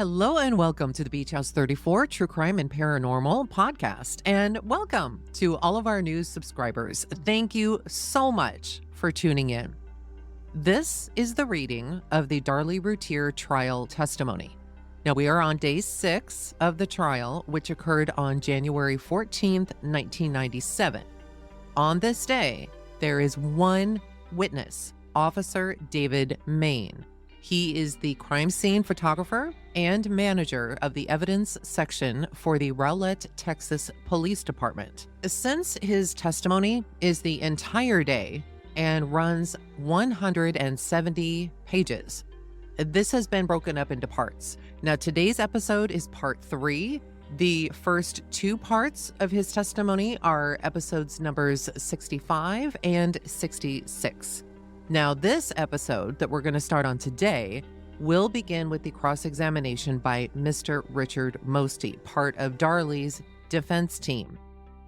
Hello and welcome to the Beach House 34 True Crime and Paranormal podcast. And welcome to all of our new subscribers. Thank you so much for tuning in. This is the reading of the Darlie Routier trial testimony. Now, we are on day 6 of the trial, which occurred on January 14th, 1997. On this day, there is one witness, Officer David Mayne. He is the crime scene photographer and manager of the evidence section for the Rowlett, Texas Police Department. Since his testimony is the entire day and runs 170 pages, this has been broken up into parts. Now, today's episode is part 3. The first 2 parts of his testimony are episodes numbers 65 and 66. Now, this episode that we're going to start on today will begin with the cross-examination by Mr. Richard Mosty, part of Darlie's defense team.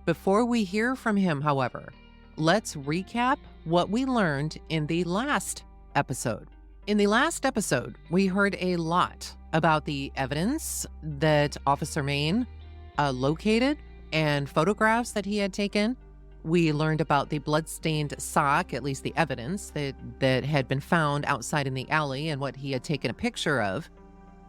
Before we hear from him, however, let's recap what we learned in the last episode. In the last episode, we heard a lot about the evidence that Officer Mayne located and photographs that he had taken. We learned about the blood-stained sock, at least the evidence that had been found outside in the alley and what he had taken a picture of.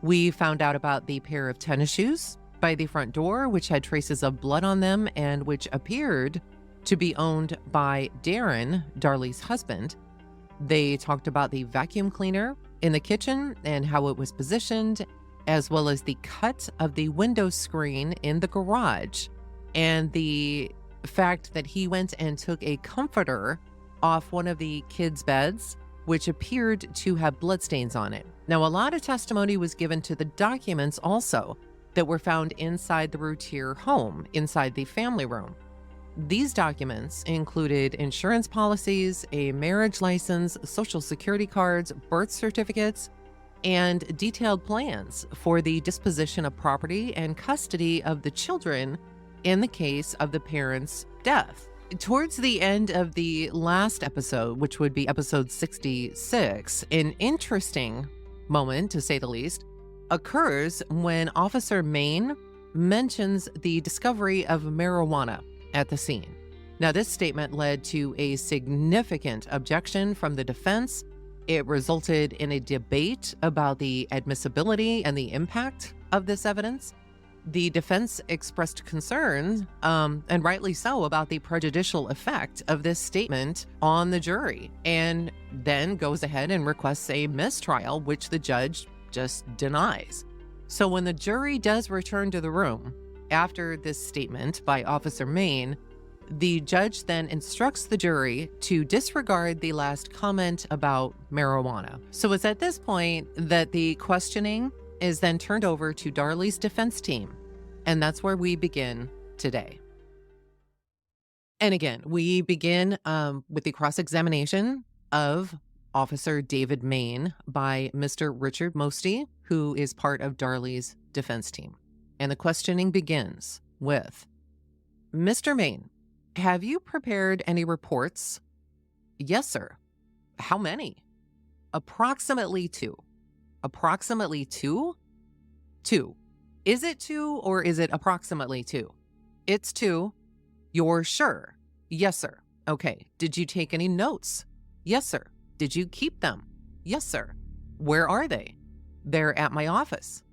We found out about the pair of tennis shoes by the front door, which had traces of blood on them and which appeared to be owned by Darren, Darlie's husband. They talked about the vacuum cleaner in the kitchen and how it was positioned, as well as the cut of the window screen in the garage, and the fact that he went and took a comforter off one of the kids' beds, which appeared to have bloodstains on it. Now, a lot of testimony was given to the documents also that were found inside the Routier home, inside the family room. These documents included insurance policies, a marriage license, social security cards, birth certificates, and detailed plans for the disposition of property and custody of the children in the case of the parents' death. Towards the end of the last episode, which would be episode 66, an interesting moment, to say the least, occurs when Officer Mayne mentions the discovery of marijuana at the scene. Now, this statement led to a significant objection from the defense. It resulted in a debate about the admissibility and the impact of this evidence. The defense expressed concern, and rightly so, about the prejudicial effect of this statement on the jury, and then goes ahead and requests a mistrial, which the judge just denies. So when the jury does return to the room after this statement by Officer Mayne, the judge then instructs the jury to disregard the last comment about marijuana. So it's at this point that the questioning is then turned over to Darlie's defense team, and that's where we begin today. And again, we begin with the cross-examination of Officer David Mayne by Mr. Richard Mosty, who is part of Darlie's defense team. And the questioning begins with, Mr. Mayne, have you prepared any reports? Yes, sir. How many? Approximately 2. Approximately 2? 2. Is it 2 or is it approximately 2? It's 2. You're sure? Yes, sir. Okay. Did you take any notes? Yes, sir. Did you keep them? Yes, sir. Where are they? They're at my office.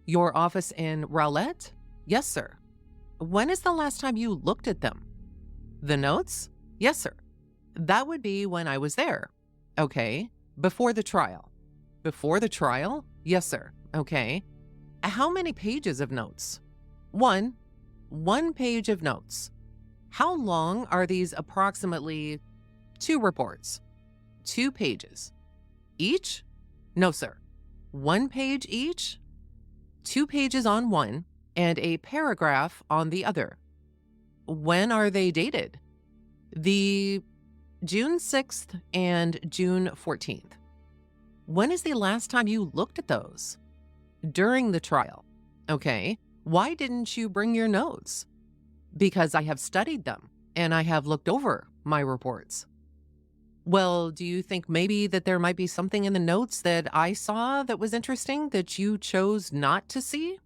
Your office in Rowlett? Yes, sir. When is the last time you looked at them? The notes? Yes, sir. That would be when I was there. Okay. Before the trial? Before the trial? Yes, sir. Okay. How many pages of notes? 1. 1 page of notes. How long are these approximately 2 reports? 2 pages. Each? No, sir. 1 page each? 2 pages on one and a paragraph on the other. When are they dated? The June 6th and June 14th. When is the last time you looked at those? During the trial. Okay. Why didn't you bring your notes? Because I have studied them and I have looked over my reports. Well, do you think maybe that there might be something in the notes that I saw that was interesting that you chose not to see?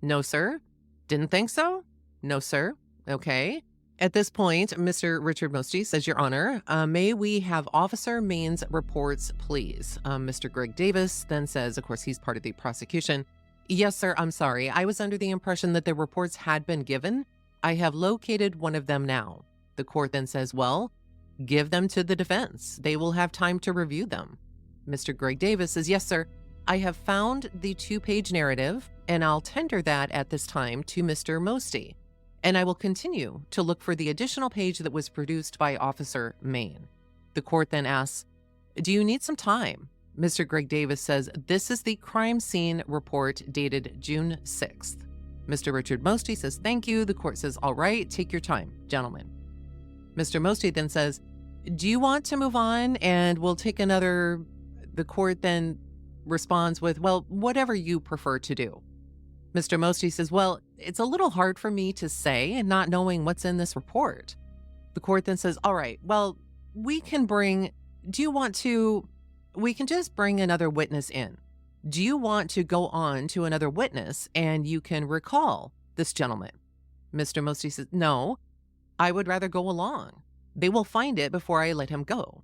No, sir. Didn't think so? No, sir. Okay. At this point, Mr. Richard Mosty says, Your Honor, may we have Officer Mayne's reports, please? Mr. Greg Davis then says, of course, he's part of the prosecution. Yes, sir. I'm sorry. I was under the impression that the reports had been given. I have located one of them now. The court then says, well, give them to the defense. They will have time to review them. Mr. Greg Davis says, yes, sir. I have found the 2-page narrative, and I'll tender that at this time to Mr. Mosty. And I will continue to look for the additional page that was produced by Officer Mayne. The court then asks, do you need some time? Mr. Greg Davis says, this is the crime scene report dated June 6th. Mr. Richard Mosty says, thank you. The court says, all right, take your time, gentlemen. Mr. Mosty then says, do you want to move on and we'll take another? The court then responds with, well, whatever you prefer to do. Mr. Mosty says, well, it's a little hard for me to say and not knowing what's in this report. The court then says, all right, well, we can just bring another witness in. Do you want to go on to another witness and you can recall this gentleman? Mr. Mosty says, no, I would rather go along. They will find it before I let him go.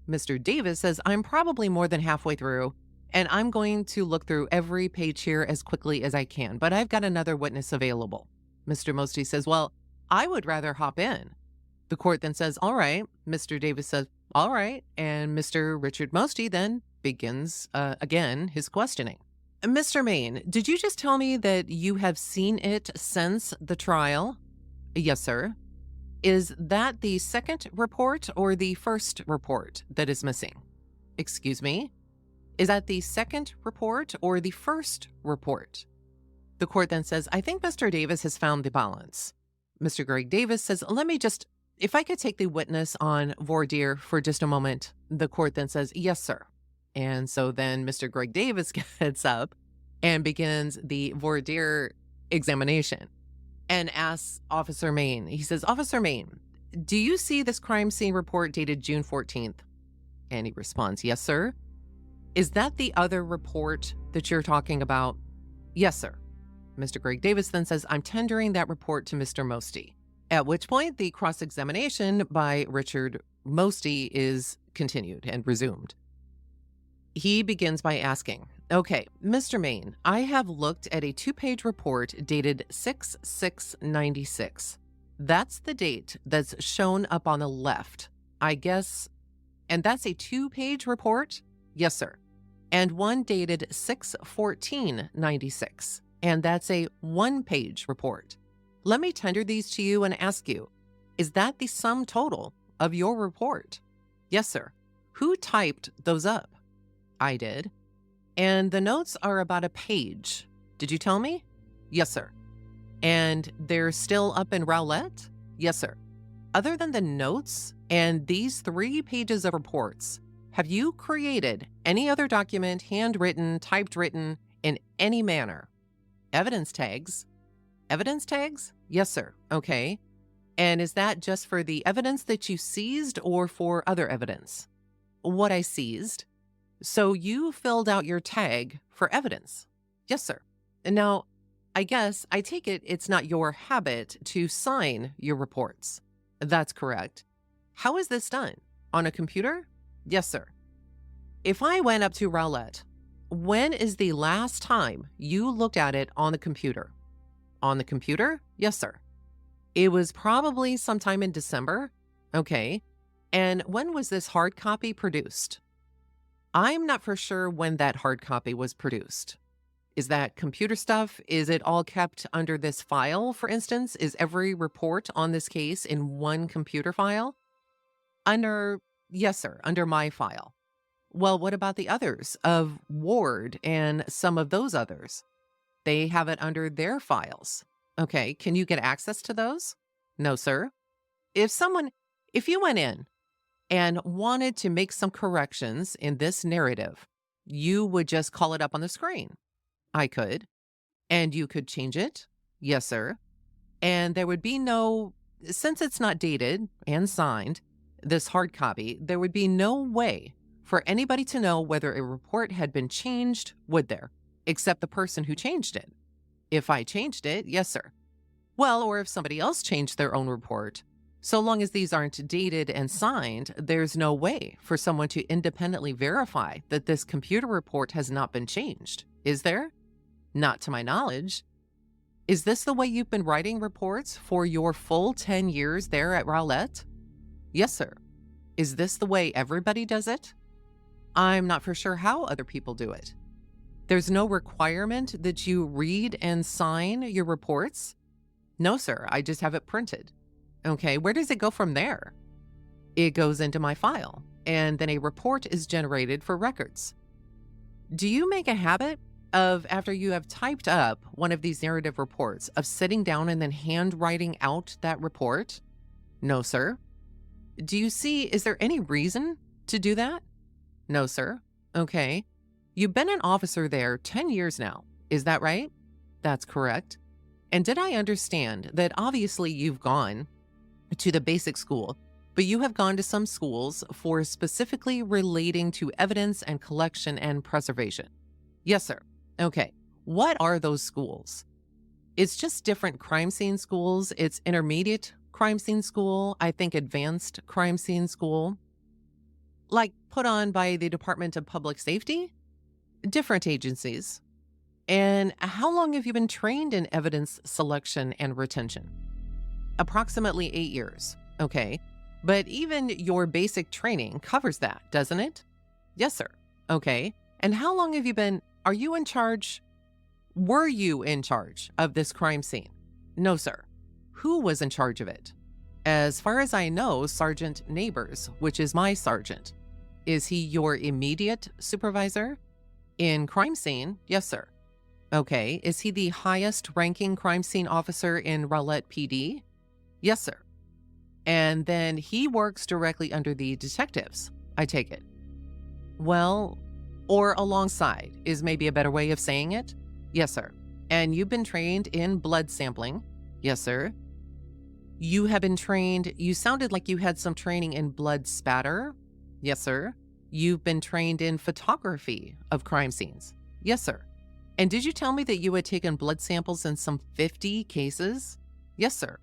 Mr. Davis says, I'm probably more than halfway through, and I'm going to look through every page here as quickly as I can, but I've got another witness available. Mr. Mosty says, well, I would rather hop in. The court then says, all right. Mr. Davis says, all right. And Mr. Richard Mosty then begins again his questioning. Mr. Mayne, did you just tell me that you have seen it since the trial? Yes, sir. Is that the second report or the first report that is missing? Excuse me? Is that the second report or the first report? The court then says, I think Mr. Davis has found the balance. Mr. Greg Davis says, if I could take the witness on voir dire for just a moment. The court then says, yes, sir. And so then Mr. Greg Davis gets up and begins the voir dire examination and asks Officer Mayne. He says, Officer Mayne, do you see this crime scene report dated June 14th? And he responds, yes, sir. Is that the other report that you're talking about? Yes, sir. Mr. Greg Davis then says, I'm tendering that report to Mr. Mosty. At which point the cross-examination by Richard Mosty is continued and resumed. He begins by asking, okay, Mr. Mayne, I have looked at a 2-page report dated 6/6/96. That's the date that's shown up on the left, I guess. And that's a 2-page report? Yes, sir. And one dated 6/14/96. And that's a 1-page report. Let me tender these to you and ask you, is that the sum total of your report? Yes, sir. Who typed those up? I did. And the notes are about a page. Did you tell me? Yes, sir. And they're still up in Rowlett? Yes, sir. Other than the notes and these 3 pages of reports, have you created any other document, handwritten, typed written, in any manner? Evidence tags. Evidence tags? Yes, sir. Okay. And is that just for the evidence that you seized or for other evidence? What I seized. So you filled out your tag for evidence? Yes, sir. Now, I take it it's not your habit to sign your reports. That's correct. How is this done? On a computer? Yes, sir. If I went up to Rowlett, when is the last time you looked at it on the computer? On the computer? Yes, sir. It was probably sometime in December. Okay. And when was this hard copy produced? I'm not for sure when that hard copy was produced. Is that computer stuff? Is it all kept under this file, for instance? Is every report on this case in one computer file? Yes, sir, under my file. Well, what about the others of Ward and some of those others? They have it under their files. Okay, can you get access to those? No, sir. If you went in and wanted to make some corrections in this narrative, you would just call it up on the screen. I could. And you could change it? Yes, sir. And there would be since it's not dated and signed, this hard copy, there would be no way for anybody to know whether a report had been changed, would there? Except the person who changed it. If I changed it, yes, sir. Well, or if somebody else changed their own report. So long as these aren't dated and signed, there's no way for someone to independently verify that this computer report has not been changed. Is there? Not to my knowledge. Is this the way you've been writing reports for your full 10 years there at Rowlett? Yes, sir. Is this the way everybody does it? I'm not for sure how other people do it. There's no requirement that you read and sign your reports? No, sir. I just have it printed. Okay, where does it go from there? It goes into my file, and then a report is generated for records. Do you make a habit of, after you have typed up one of these narrative reports, of sitting down and then handwriting out that report? No, sir. Do you see, is there any reason to do that? No, sir. Okay. You've been an officer there 10 years now. Is that right? That's correct. And did I understand that obviously you've gone to the basic school, but you have gone to some schools for specifically relating to evidence and collection and preservation? Yes, sir. Okay. What are those schools? It's just different crime scene schools. It's intermediate crime scene school, I think advanced crime scene school, like put on by the Department of Public Safety, different agencies. And how long have you been trained in evidence selection and retention? Approximately 8 years. Okay. But even your basic training covers that, doesn't it? Yes, sir. Okay. And how long have you been, were you in charge of this crime scene? No, sir. Who was in charge of it? As far as I know, Sergeant Neighbors, which is my sergeant. Is he your immediate supervisor? In crime scene? Yes, sir. Okay. Is he the highest ranking crime scene officer in Rowlett PD? Yes, sir. And then he works directly under the detectives, I take it. Well, or alongside is maybe a better way of saying it. Yes, sir. And you've been trained in blood sampling. Yes, sir. You have been trained, you sounded like you had some training in blood spatter. Yes, sir. You've been trained in photography of crime scenes. Yes, sir. And did you tell me that you had taken blood samples in some 50 cases? Yes, sir.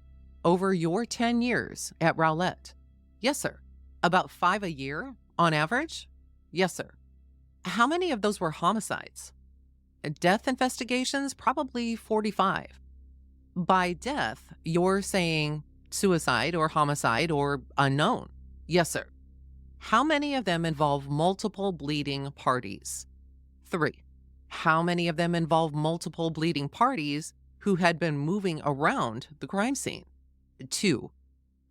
Over your 10 years at Rowlett? Yes, sir. About 5 a year on average? Yes, sir. How many of those were homicides? Death investigations? Probably 45. By death, you're saying suicide or homicide or unknown? Yes, sir. How many of them involve multiple bleeding parties? 3. How many of them involve multiple bleeding parties who had been moving around the crime scene? 2.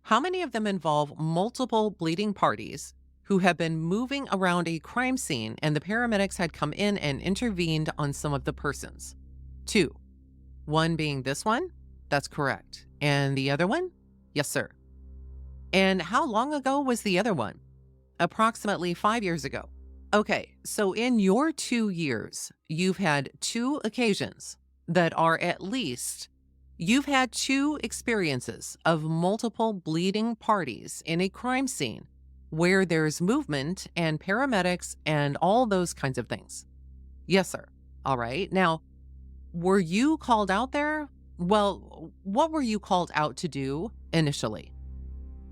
How many of them involve multiple bleeding parties who have been moving around a crime scene and the paramedics had come in and intervened on some of the persons? 2. One being this one? That's correct. And the other one? Yes, sir. And how long ago was the other one? Approximately 5 years ago. Okay, so in your 2 years, you've had 2 occasions that are at least, you've had 2 experiences of multiple bleeding parties in a crime scene where there's movement and paramedics and all those kinds of things. Yes, sir. All right. Now, were you called out there? Well, what were you called out to do initially?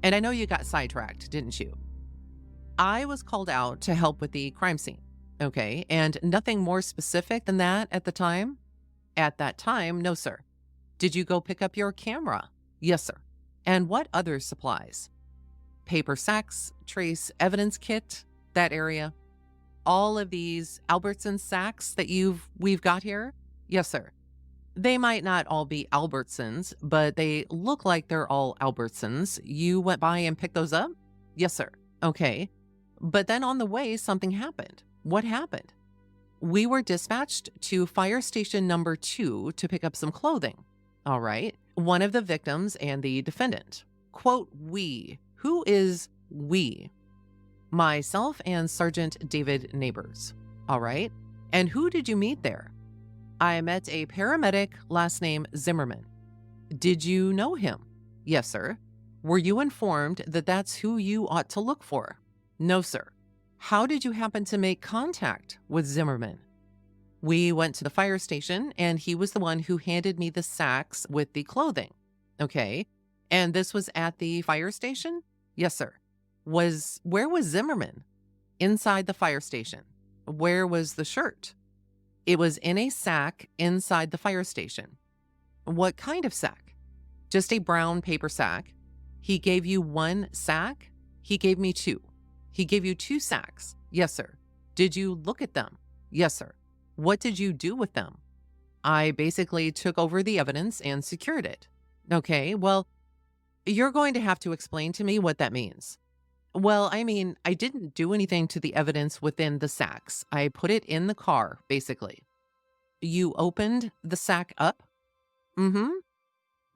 And I know you got sidetracked, didn't you? I was called out to help with the crime scene. Okay. And nothing more specific than that at the time? At that time, no, sir. Did you go pick up your camera? Yes, sir. And what other supplies? Paper sacks, trace evidence kit, that area. All of these Albertson sacks that we've got here? Yes, sir. They might not all be Albertsons, but they look like they're all Albertsons. You went by and picked those up? Yes, sir. Okay. But then on the way, something happened. What happened? We were dispatched to fire station number 2 to pick up some clothing. All right. One of the victims and the defendant. Quote, we. Who is we? Myself and Sergeant David Neighbors. All right. And who did you meet there? I met a paramedic, last name Zimmerman. Did you know him? Yes, sir. Were you informed that that's who you ought to look for? No, sir. How did you happen to make contact with Zimmerman? We went to the fire station and he was the one who handed me the sacks with the clothing. Okay. And this was at the fire station? Yes, sir. Where was Zimmerman? Inside the fire station. Where was the shirt? It was in a sack inside the fire station. What kind of sack? Just a brown paper sack. He gave you one sack? He gave me two. He gave you two sacks? Yes, sir. Did you look at them? Yes, sir. What did you do with them? I basically took over the evidence and secured it. Okay, well, you're going to have to explain to me what that means. Well, I mean, I didn't do anything to the evidence within the sacks. I put it in the car, basically. You opened the sack up? Mm-hmm.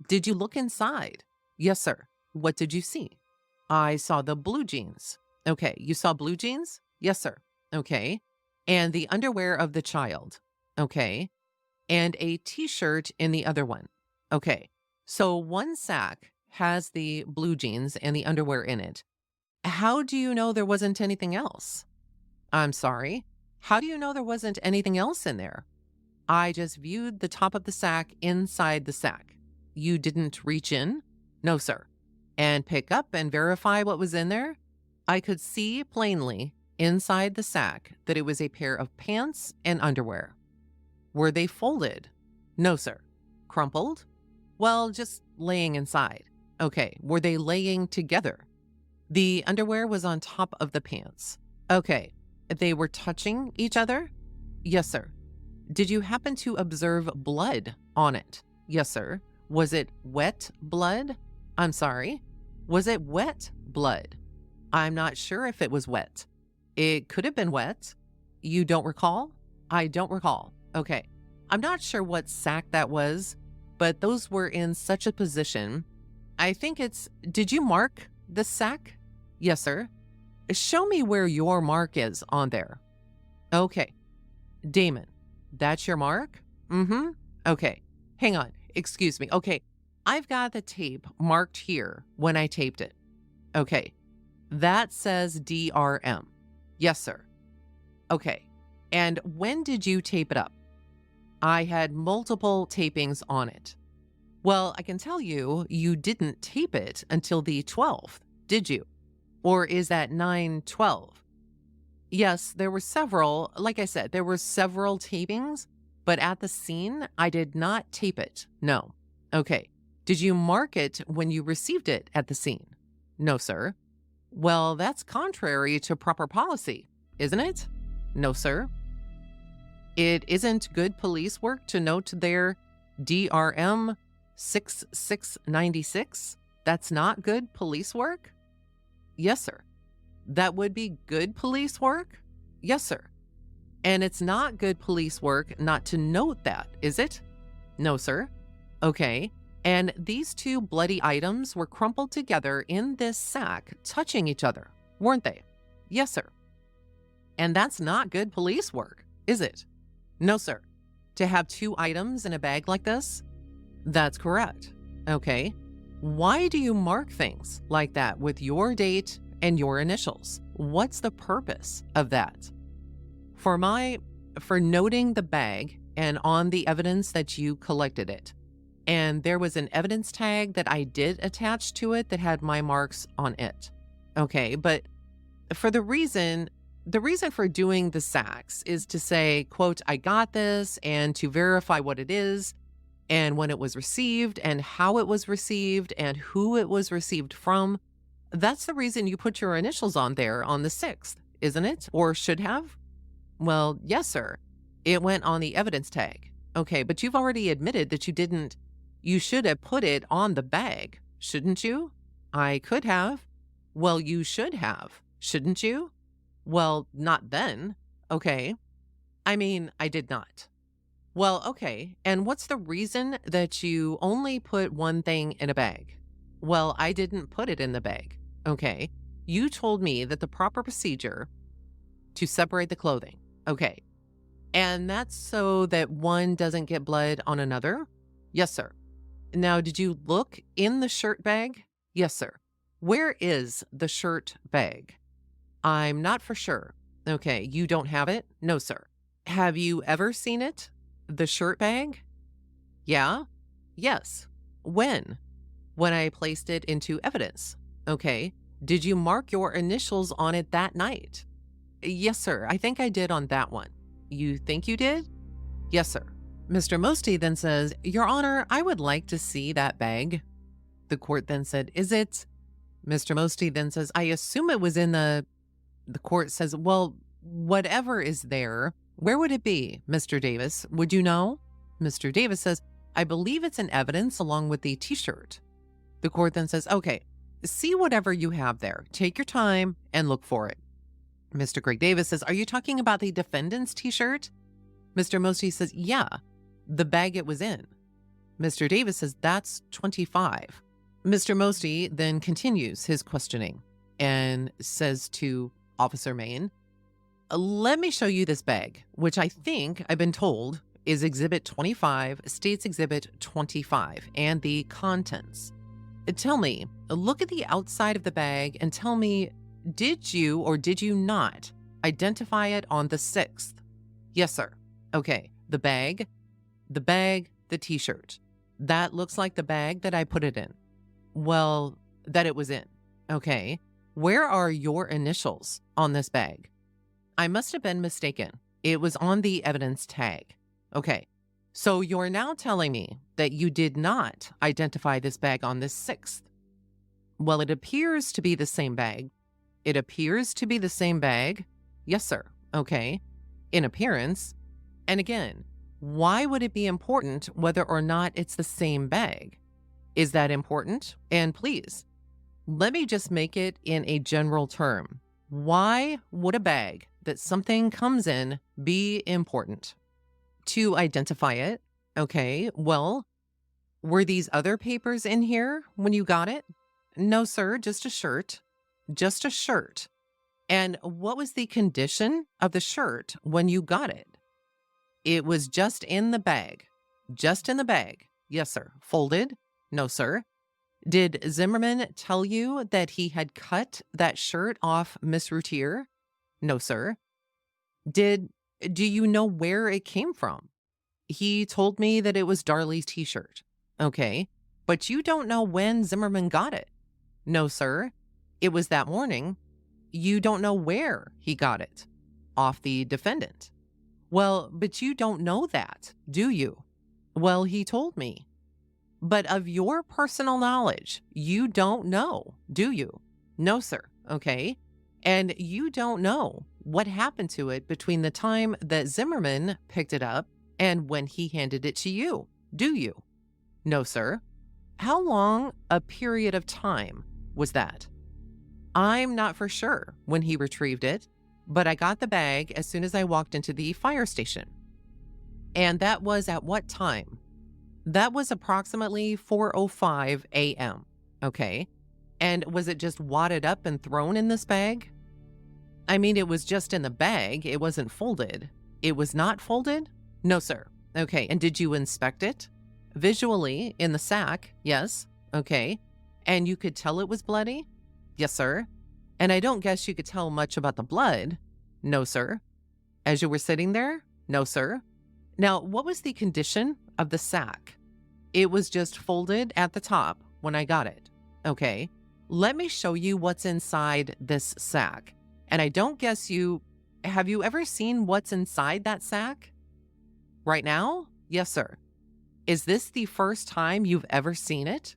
Did you look inside? Yes, sir. What did you see? I saw the blue jeans. Okay, you saw blue jeans? Yes, sir. Okay. And the underwear of the child. Okay. And a t-shirt in the other one. Okay. So one sack has the blue jeans and the underwear in it. How do you know there wasn't anything else? I'm sorry. How do you know there wasn't anything else in there? I just viewed the top of the sack inside the sack. You didn't reach in? No, sir. And pick up and verify what was in there? I could see plainly inside the sack that it was a pair of pants and underwear. Were they folded? No, sir. Crumpled? Well, just laying inside. Okay. Were they laying together? The underwear was on top of the pants. Okay. They were touching each other? Yes, sir. Did you happen to observe blood on it? Yes, sir. Was it wet blood? I'm sorry. Was it wet blood? I'm not sure if it was wet. It could have been wet. You don't recall? I don't recall. Okay. I'm not sure what sack that was, but those were in such a position. I think did you mark the sack? Yes, sir. Show me where your mark is on there. Okay. Damon, that's your mark? Mm-hmm. Okay. Hang on. Excuse me. Okay. I've got the tape marked here when I taped it. Okay. That says DRM. Yes, sir. Okay. And when did you tape it up? I had multiple tapings on it. Well, I can tell you, you didn't tape it until the 12th, did you? Or is that 9/12? Yes, there were several. Like I said, there were several tapings, but at the scene, I did not tape it. No. Okay. Did you mark it when you received it at the scene? No, sir. Well, that's contrary to proper policy, isn't it? No, sir. It isn't good police work to note their DRM 6696? That's not good police work? Yes, sir. That would be good police work? Yes, sir. And it's not good police work not to note that, is it? No, sir. Okay. And these two bloody items were crumpled together in this sack, touching each other, weren't they? Yes, sir. And that's not good police work, is it? No, sir. To have two items in a bag like this? That's correct. Okay. Why do you mark things like that with your date and your initials? What's the purpose of that? For noting the bag and on the evidence that you collected it. And there was an evidence tag that I did attach to it that had my marks on it. Okay, but for the reason for doing the sacks is to say, quote, I got this, and to verify what it is, and when it was received, and how it was received, and who it was received from. That's the reason you put your initials on there on the 6th, isn't it? Or should have? Well, yes, sir. It went on the evidence tag. Okay, but you've already admitted that you didn't. You should have put it on the bag, shouldn't you? I could have. Well, you should have, shouldn't you? Well, not then. Okay. I mean, I did not. Well, okay. And what's the reason that you only put one thing in a bag? Well, I didn't put it in the bag. Okay. You told me that the proper procedure to separate the clothing. Okay. And that's so that one doesn't get blood on another? Yes, sir. Now, did you look in the shirt bag? Yes, sir. Where is the shirt bag? I'm not for sure. Okay, you don't have it? No, sir. Have you ever seen it? The shirt bag? Yeah? Yes. When? When I placed it into evidence. Okay. Did you mark your initials on it that night? Yes, sir. I think I did on that one. You think you did? Yes, sir. Mr. Mosty then says, Your Honor, I would like to see that bag. The court then said, Is it? Mr. Mosty then says, I assume it was in the court says, Well, whatever is there, where would it be, Mr. Davis? Would you know? Mr. Davis says, I believe it's in evidence along with the t-shirt. The court then says, Okay, see whatever you have there. Take your time and look for it. Mr. Greg Davis says, Are you talking about the defendant's t-shirt? Mr. Mosty says, Yeah, the bag it was in. Mr. Davis says, That's 25. Mr. Mosty then continues his questioning and says to Officer Mayne, Let me show you this bag, which I think I've been told is Exhibit 25, State's Exhibit 25, and the contents. Tell me, look at the outside of the bag and tell me, did you or did you not identify it on the 6th? Yes, sir. Okay, the bag, the t-shirt. That looks like the bag that I put it in. Well, that it was in. Okay, where are your initials on this bag? I must have been mistaken. It was on the evidence tag. Okay, so you're now telling me that you did not identify this bag on the 6th. Well, it appears to be the same bag. It appears to be the same bag. Yes, sir. Okay, in appearance. And again, why would it be important whether or not it's the same bag? Is that important? And please, let me just make it in a general term. Why would a bag that something comes in be important? To identify it. Okay, well, were these other papers in here when you got it? No, sir, just a shirt. Just a shirt. And what was the condition of the shirt when you got it? It was just in the bag. Just in the bag. Yes, sir. Folded? No, sir. Did Zimmerman tell you that he had cut that shirt off Miss Routier? No, sir. Do you know where it came from? He told me that it was Darlie's t-shirt. Okay, but you don't know when Zimmerman got it. No, sir. It was that morning. You don't know where he got it. Off the defendant. Well, but you don't know that, do you? Well, he told me. But of your personal knowledge, you don't know, do you? No, sir. Okay. And you don't know what happened to it between the time that Zimmerman picked it up and when he handed it to you, do you? No, sir. How long a period of time was that? I'm not for sure when he retrieved it, but I got the bag as soon as I walked into the fire station. And that was at what time? That was approximately 4:05 a.m. Okay. And was it just wadded up and thrown in this bag? I mean, it was just in the bag. It wasn't folded. It was not folded? No, sir. Okay. And did you inspect it? Visually in the sack? Yes. Okay. And you could tell it was bloody? Yes, sir. And I don't guess you could tell much about the blood? No, sir. As you were sitting there? No, sir. Now, what was the condition of the sack? It was just folded at the top when I got it. Okay. Let me show you what's inside this sack. And I don't guess have you ever seen what's inside that sack? Right now? Yes, sir. Is this the first time you've ever seen it?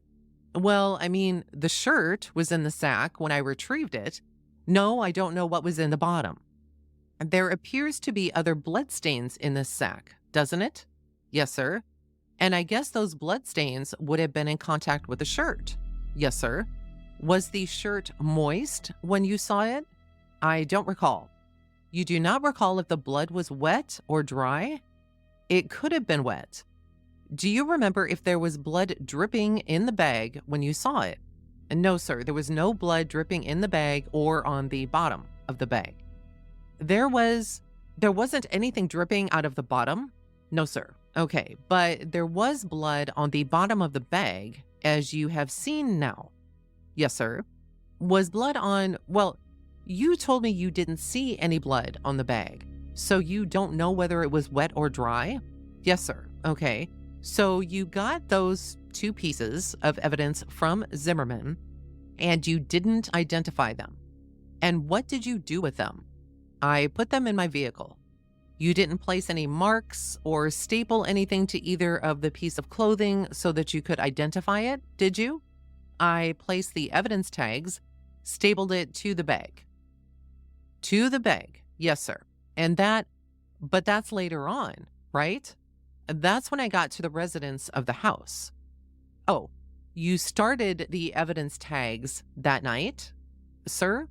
Well, I mean, the shirt was in the sack when I retrieved it. No, I don't know what was in the bottom. There appears to be other bloodstains in this sack, doesn't it? Yes, sir. And I guess those bloodstains would have been in contact with the shirt. Yes, sir. Was the shirt moist when you saw it? I don't recall. You do not recall if the blood was wet or dry? It could have been wet. Do you remember if there was blood dripping in the bag when you saw it? No, sir. There was no blood dripping in the bag or on the bottom of the bag. There wasn't anything dripping out of the bottom? No, sir. Okay, but there was blood on the bottom of the bag, as you have seen now. Yes, sir. Was blood on, well, you told me you didn't see any blood on the bag, so you don't know whether it was wet or dry? Yes, sir. Okay. So you got those two pieces of evidence from Zimmerman and you didn't identify them. And what did you do with them? I put them in my vehicle. You didn't place any marks or staple anything to either of the piece of clothing so that you could identify it, did you? I placed the evidence tags, stapled it to the bag. To the bag, yes, sir. But that's later on, right? That's when I got to the residence of the house. Oh, you started the evidence tags that night, sir?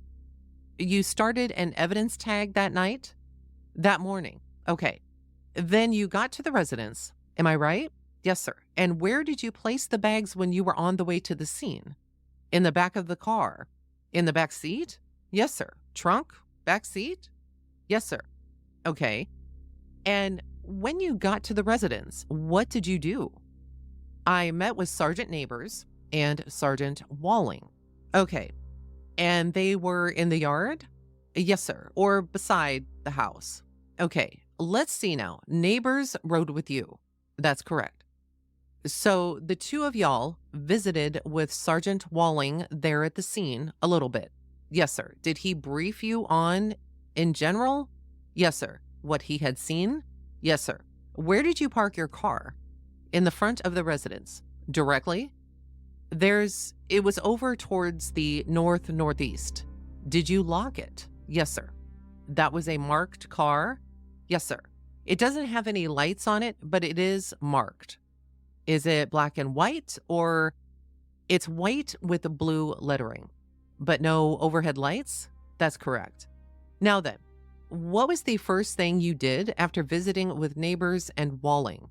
You started an evidence tag that night? That morning. Okay. Then you got to the residence. Am I right? Yes, sir. And where did you place the bags when you were on the way to the scene? In the back of the car. In the back seat? Yes, sir. Trunk? Back seat? Yes, sir. Okay. And when you got to the residence, what did you do? I met with Sergeant Neighbors and Sergeant Walling. Okay. And they were in the yard? Yes, sir. Or beside the house. Okay. Let's see now. Neighbors rode with you. That's correct. So the two of y'all visited with Sergeant Walling there at the scene a little bit. Yes, sir. Did he brief you on, in general? Yes, sir. What he had seen? Yes, sir. Where did you park your car? In the front of the residence. Directly? It was over towards the northeast. Did you lock it? Yes, sir. That was a marked car? Yes, sir. It doesn't have any lights on it, but it is marked. Is it black and white or it's white with blue lettering, but no overhead lights? That's correct. Now then, what was the first thing you did after visiting with Neighbors and Walling?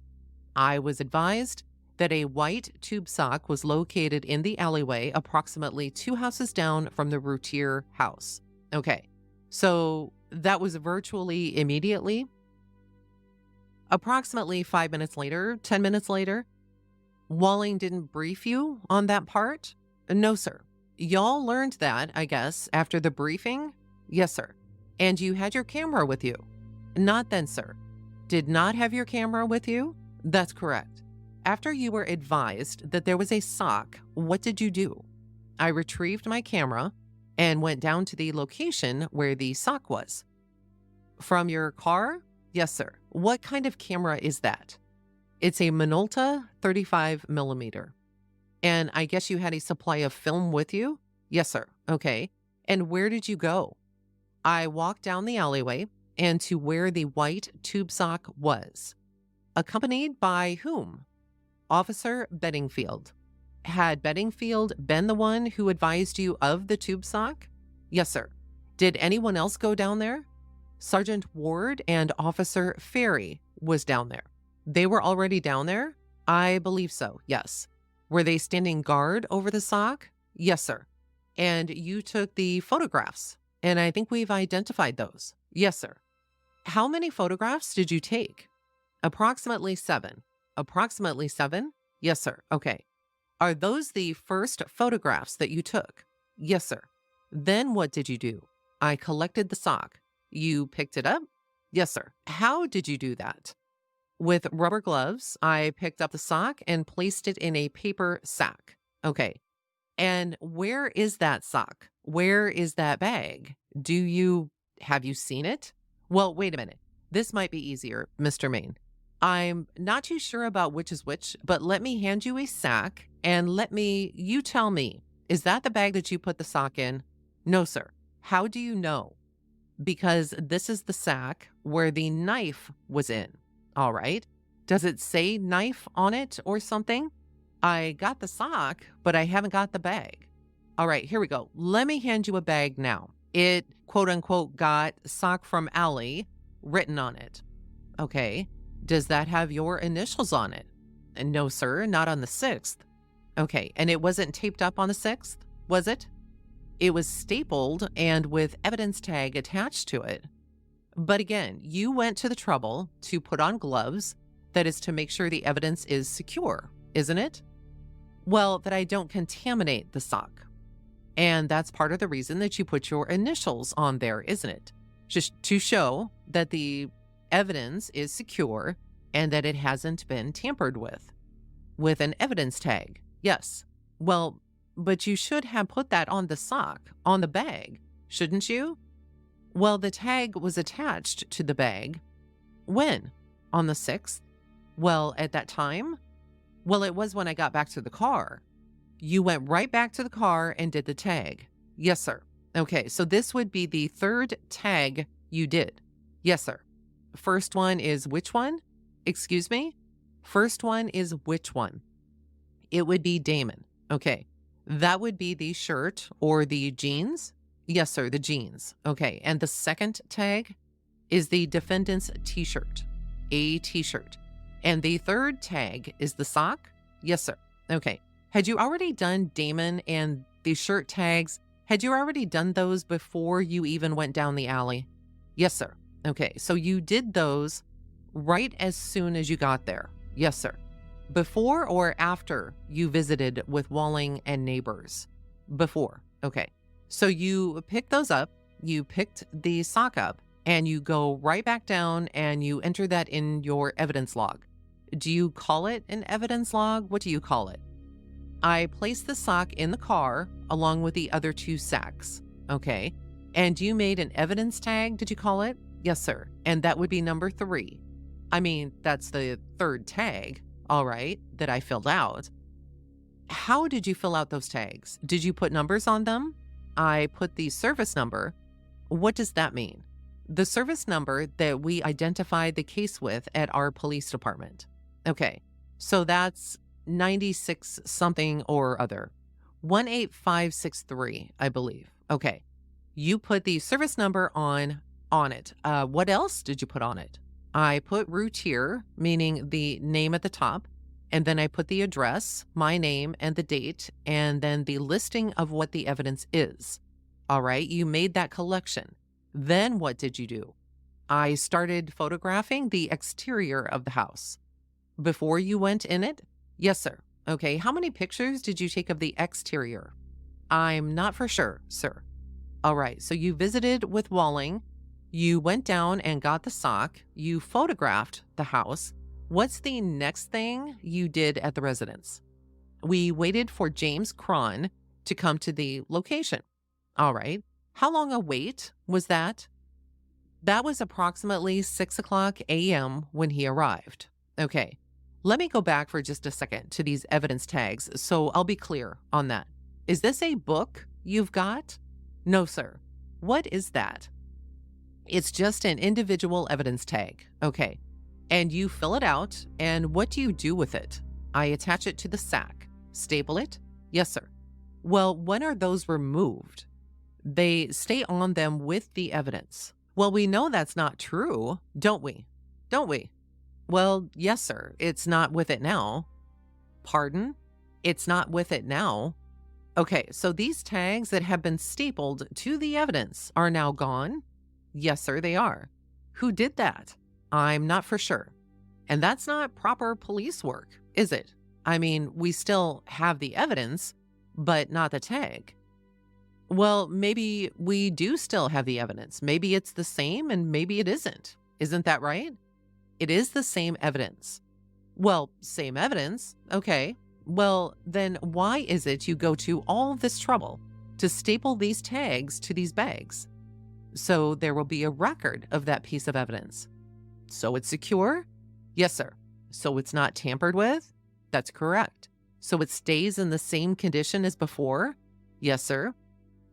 I was advised that a white tube sock was located in the alleyway approximately 2 houses down from the Routier house. Okay, so that was virtually immediately. Approximately 5 minutes later, 10 minutes later, Walling didn't brief you on that part? No, sir. Y'all learned that, I guess, after the briefing? Yes, sir. And you had your camera with you? Not then, sir. Did not have your camera with you? That's correct. After you were advised that there was a sock, what did you do? I retrieved my camera and went down to the location where the sock was. From your car? Yes, sir. What kind of camera is that? It's a Minolta 35 millimeter. And I guess you had a supply of film with you? Yes, sir. Okay. And where did you go? I walked down the alleyway and to where the white tube sock was. Accompanied by whom? Officer Bedingfield. Had Bedingfield been the one who advised you of the tube sock? Yes, sir. Did anyone else go down there? Sergeant Ward and Officer Ferry was down there. They were already down there? I believe so, yes. Were they standing guard over the sock? Yes, sir. And you took the photographs, and I think we've identified those. Yes, sir. How many photographs did you take? Approximately 7. Approximately 7? Yes, sir. Okay. Are those the first photographs that you took? Yes, sir. Then what did you do? I collected the sock. You picked it up? Yes, sir. How did you do that? With rubber gloves, I picked up the sock and placed it in a paper sack. Okay. And where is that sock? Where is that bag? Have you seen it? Well, wait a minute. This might be easier, Mr. Mayne. I'm not too sure about which is which, but let me hand you a sack and you tell me, is that the bag that you put the sock in? No, sir. How do you know? Because this is the sack where the knife was in. All right. Does it say knife on it or something? I got the sock, but I haven't got the bag. All right, here we go. Let me hand you a bag now. It, quote unquote, got sock from Allie written on it. Okay. Does that have your initials on it? And no, sir, not on the 6th. Okay. And it wasn't taped up on the 6th, was it? It was stapled and with evidence tag attached to it. But again, you went to the trouble to put on gloves. That is to make sure the evidence is secure, isn't it? Well, that I don't contaminate the sock. And that's part of the reason that you put your initials on there, isn't it? Just to show that the evidence is secure and that it hasn't been tampered with an evidence tag. Yes. Well, but you should have put that on the sock, on the bag, shouldn't you? Well, the tag was attached to the bag. When? On the 6th? Well, at that time? Well, it was when I got back to the car. You went right back to the car and did the tag. Yes, sir. Okay, so this would be the third tag you did. Yes, sir. First one is which one? Excuse me? First one is which one? It would be Damon. Okay. That would be the shirt or the jeans? Yes, sir, the jeans. Okay. And the second tag is the defendant's t-shirt, a t-shirt. And the third tag is the sock? Yes, sir. Okay. Had you already done Damon and the shirt tags? Had you already done those before you even went down the alley? Yes, sir. Okay. So you did those right as soon as you got there? Yes, sir. Before or after you visited with Walling and neighbors? Before. Okay. So you picked those up, you picked the sock up, and you go right back down and you enter that in your evidence log. Do you call it an evidence log? What do you call it? I placed the sock in the car along with the other 2 sacks. Okay. And you made an evidence tag, did you call it? Yes, sir. And that would be number 3. I mean, that's the third tag, all right, that I filled out. How did you fill out those tags? Did you put numbers on them? I put the service number. What does that mean? The service number that we identified the case with at our police department. Okay, so that's 96 something or other. 18563, I believe. Okay, you put the service number on it. What else did you put on it? I put Routier, meaning the name at the top, and then I put the address, my name, and the date, and then the listing of what the evidence is. All right, you made that collection. Then what did you do? I started photographing the exterior of the house. Before you went in it? Yes, sir. Okay, how many pictures did you take of the exterior? I'm not for sure, sir. All right, so you visited with Walling. You went down and got the sock. You photographed the house. What's the next thing you did at the residence? We waited for James Cron to come to the location. All right. How long a wait was that? That was approximately 6:00 a.m. when he arrived. Okay. Let me go back for just a second to these evidence tags so I'll be clear on that. Is this a book you've got? No, sir. What is that? It's just an individual evidence tag. Okay. And you fill it out, and what do you do with it? I attach it to the sack. Staple it? Yes, sir. Well, when are those removed? They stay on them with the evidence. Well, we know that's not true, don't we? Don't we? Well, yes, sir. It's not with it now. Pardon? It's not with it now. Okay, so these tags that have been stapled to the evidence are now gone? Yes, sir, they are. Who did that? I'm not for sure. And that's not proper police work, is it? I mean, we still have the evidence, but not the tag. Well, maybe we do still have the evidence. Maybe it's the same and maybe it isn't. Isn't that right? It is the same evidence. Well, same evidence. Okay. Well, then why is it you go to all this trouble to staple these tags to these bags? So there will be a record of that piece of evidence. So it's secure? Yes, sir. So it's not tampered with? That's correct. So it stays in the same condition as before? Yes, sir.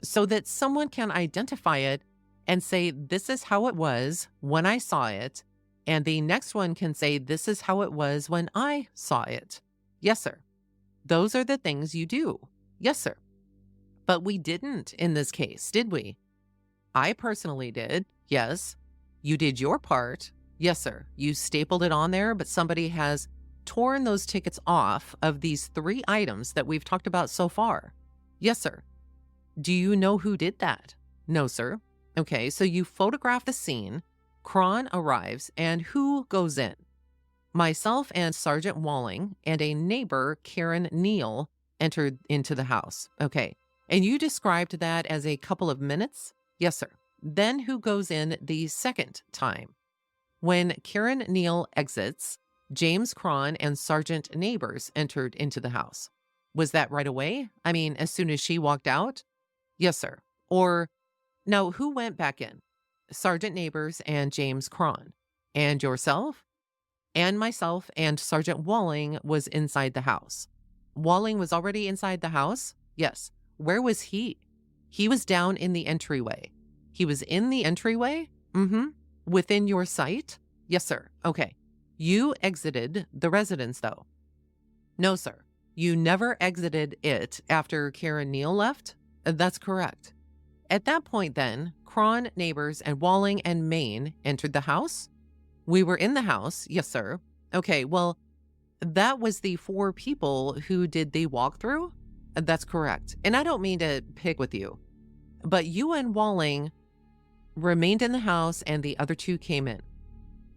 So that someone can identify it and say, this is how it was when I saw it. And the next one can say, this is how it was when I saw it. Yes, sir. Those are the things you do. Yes, sir. But we didn't in this case, did we? I personally did. Yes. You did your part. Yes, sir. You stapled it on there, but somebody has torn those tickets off of these 3 items that we've talked about so far. Yes, sir. Do you know who did that? No, sir. Okay, so you photograph the scene. Cron arrives, and who goes in? Myself and Sergeant Walling and a neighbor, Karen Neal, entered into the house. Okay. And you described that as a couple of minutes? Yes, sir. Then who goes in the second time? When Karen Neal exits, James Cron and Sergeant Neighbors entered into the house. Was that right away? I mean, as soon as she walked out? Yes, sir. Or, no, who went back in? Sergeant Neighbors and James Cron. And yourself? And myself and Sergeant Walling was inside the house. Walling was already inside the house? Yes. Where was he? He was down in the entryway. He was in the entryway? Mm-hmm. Within your sight? Yes, sir. Okay. You exited the residence, though. No, sir. You never exited it after Karen Neal left? That's correct. At that point, then, Cron, Neighbors, and Walling and Maine entered the house? We were in the house. Yes, sir. Okay, well, that was the 4 people who did the walkthrough? That's correct. And I don't mean to pick with you, but you and Walling remained in the house and the other 2 came in.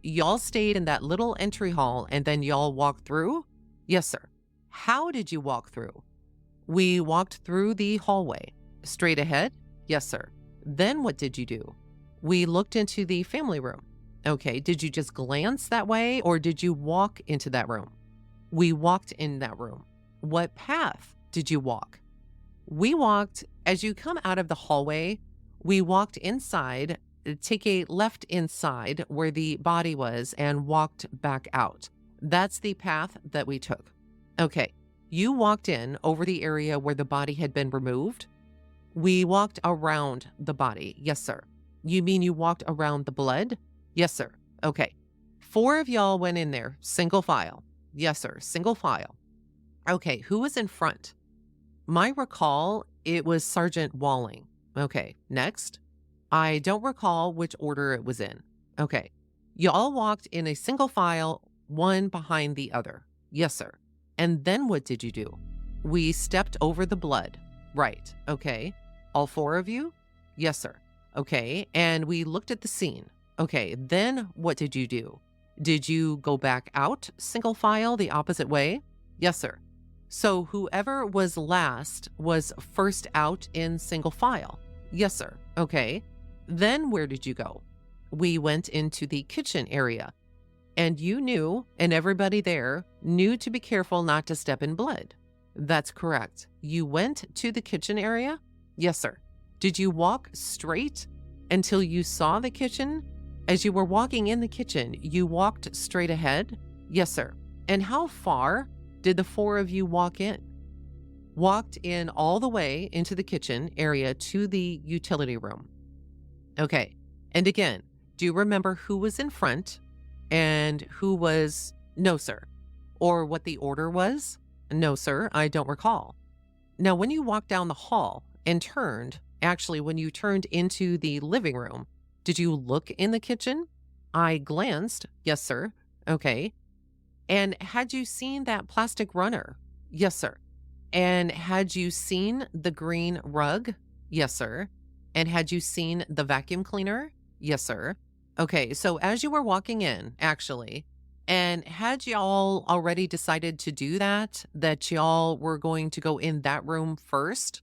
Y'all stayed in that little entry hall and then y'all walked through? Yes, sir. How did you walk through? We walked through the hallway. Straight ahead? Yes, sir. Then what did you do? We looked into the family room. Okay, did you just glance that way or did you walk into that room? We walked in that room. What path did you walk? We walked, as you come out of the hallway, we walked inside, take a left inside where the body was and walked back out. That's the path that we took. Okay, you walked in over the area where the body had been removed. We walked around the body. Yes, sir. You mean you walked around the blood? Yes, sir. Okay. 4 of y'all went in there, single file. Yes, sir. Single file. Okay. Who was in front? My recall, it was Sergeant Walling. Okay. Next. I don't recall which order it was in. Okay. Y'all walked in a single file, one behind the other. Yes, sir. And then what did you do? We stepped over the blood. Right. Okay. All 4 of you? Yes, sir. Okay. And we looked at the scene. Okay. Then what did you do? Did you go back out single file the opposite way? Yes, sir. So whoever was last was first out in single file? Yes, sir. Okay. Then where did you go? We went into the kitchen area. And you knew, and everybody there knew to be careful not to step in blood. That's correct. You went to the kitchen area? Yes, sir. Did you walk straight until you saw the kitchen? As you were walking in the kitchen, you walked straight ahead? Yes, sir. And how far did the 4 of you walk in? Walked in all the way into the kitchen area to the utility room. Okay. And again, do you remember who was in front and who was no, sir? Or what the order was? No, sir, I don't recall. Now, when you walked down the hall and turned, actually, when you turned into the living room, did you look in the kitchen? I glanced. Yes, sir. Okay. And had you seen that plastic runner? Yes, sir. And had you seen the green rug? Yes, sir. And had you seen the vacuum cleaner? Yes, sir. Okay, so as you were walking in, actually, and had y'all already decided to do that y'all were going to go in that room first?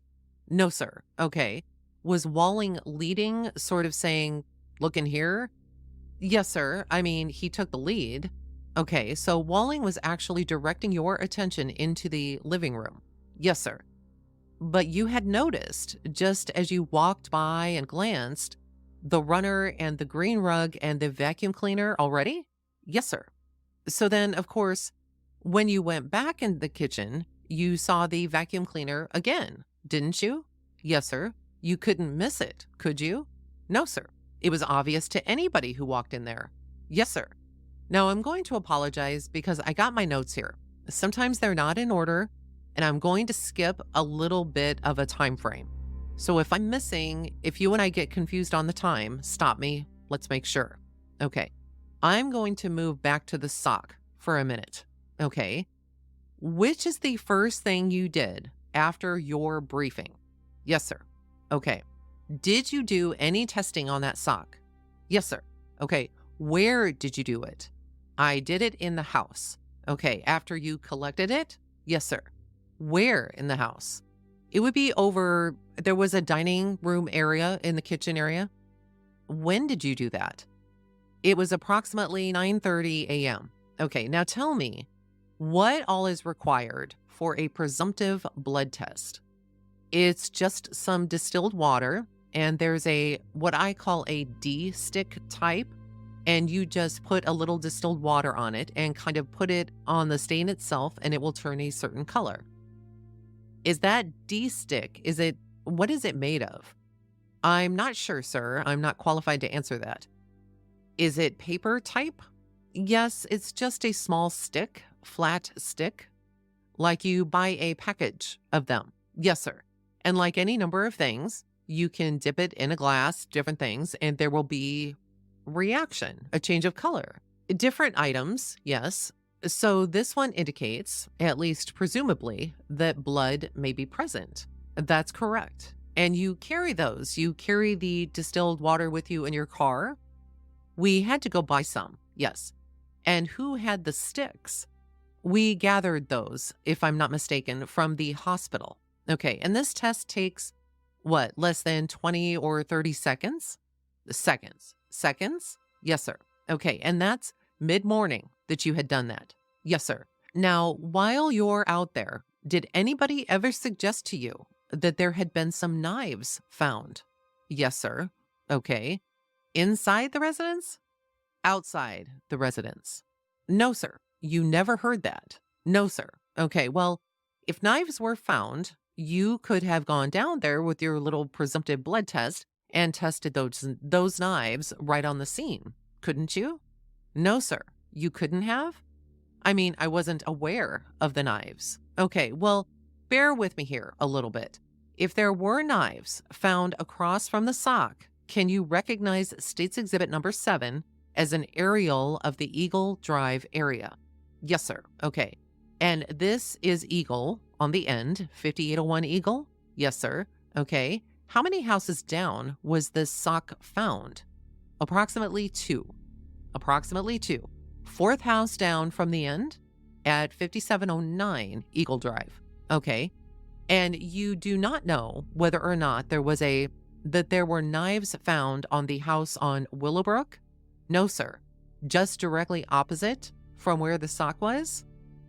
No, sir. Okay. Was Walling leading, sort of saying, look in here? Yes, sir. I mean, he took the lead. Okay, so Walling was actually directing your attention into the living room. Yes, sir. But you had noticed, just as you walked by and glanced, the runner and the green rug and the vacuum cleaner already? Yes, sir. So then, of course, when you went back in the kitchen, you saw the vacuum cleaner again, didn't you? Yes, sir. You couldn't miss it, could you? No, sir. It was obvious to anybody who walked in there. Yes, sir. Now, I'm going to apologize because I got my notes here. Sometimes they're not in order, and I'm going to skip a little bit of a time frame. So if I'm missing, if you and I get confused on the time, stop me. Let's make sure. Okay. I'm going to move back to the sock for a minute. Okay. Which is the first thing you did after your briefing? Yes, sir. Okay. Did you do any testing on that sock? Yes, sir. Okay. Where did you do it? I did it in the house. Okay. After you collected it? Yes, sir. Where in the house? It would be over, there was a dining room area in the kitchen area. When did you do that? It was approximately 9:30 a.m. Okay, now tell me, what all is required for a presumptive blood test? It's just some distilled water, and there's a what I call a D stick type, and you just put a little distilled water on it and kind of put it on the stain itself, and it will turn a certain color. Is that D stick, what is it made of? I'm not sure, sir. I'm not qualified to answer that. Is it paper type? Yes, it's just a small stick, flat stick, like you buy a package of them. Yes, sir. And like any number of things, you can dip it in a glass, different things, and there will be reaction, a change of color. Different items, yes. So this one indicates, at least presumably, that blood may be present. That's correct. And you carry those. You carry the distilled water with you in your car. We had to go buy some, yes. And who had the sticks? We gathered those, if I'm not mistaken, from the hospital. Okay, and this test takes, what, less than 20 or 30 seconds? Seconds. Seconds? Yes, sir. Okay, and that's mid-morning that you had done that. Yes, sir. Now, while you're out there, did anybody ever suggest to you that there had been some knives found? Yes, sir. Okay. Inside the residence? Outside the residence? No, sir. You never heard that? No, sir. Okay, well, if knives were found, you could have gone down there with your little presumptive blood test and tested those knives right on the scene, couldn't you? No, sir. You couldn't have? I mean, I wasn't aware of the knives. Okay, well, bear with me here a little bit. If there were knives found across from the sock, can you recognize State's Exhibit number 7 as an aerial of the Eagle Drive area? Yes, sir. Okay. And this is Eagle on the end, 5801 Eagle? Yes, sir. Okay. How many houses down was this sock found? Approximately 2. Approximately 2. Fourth house down from the end at 5709 Eagle Drive. Okay. And you do not know whether or not there were knives found on the house on Willowbrook? No, sir. Just directly opposite from where the sock was?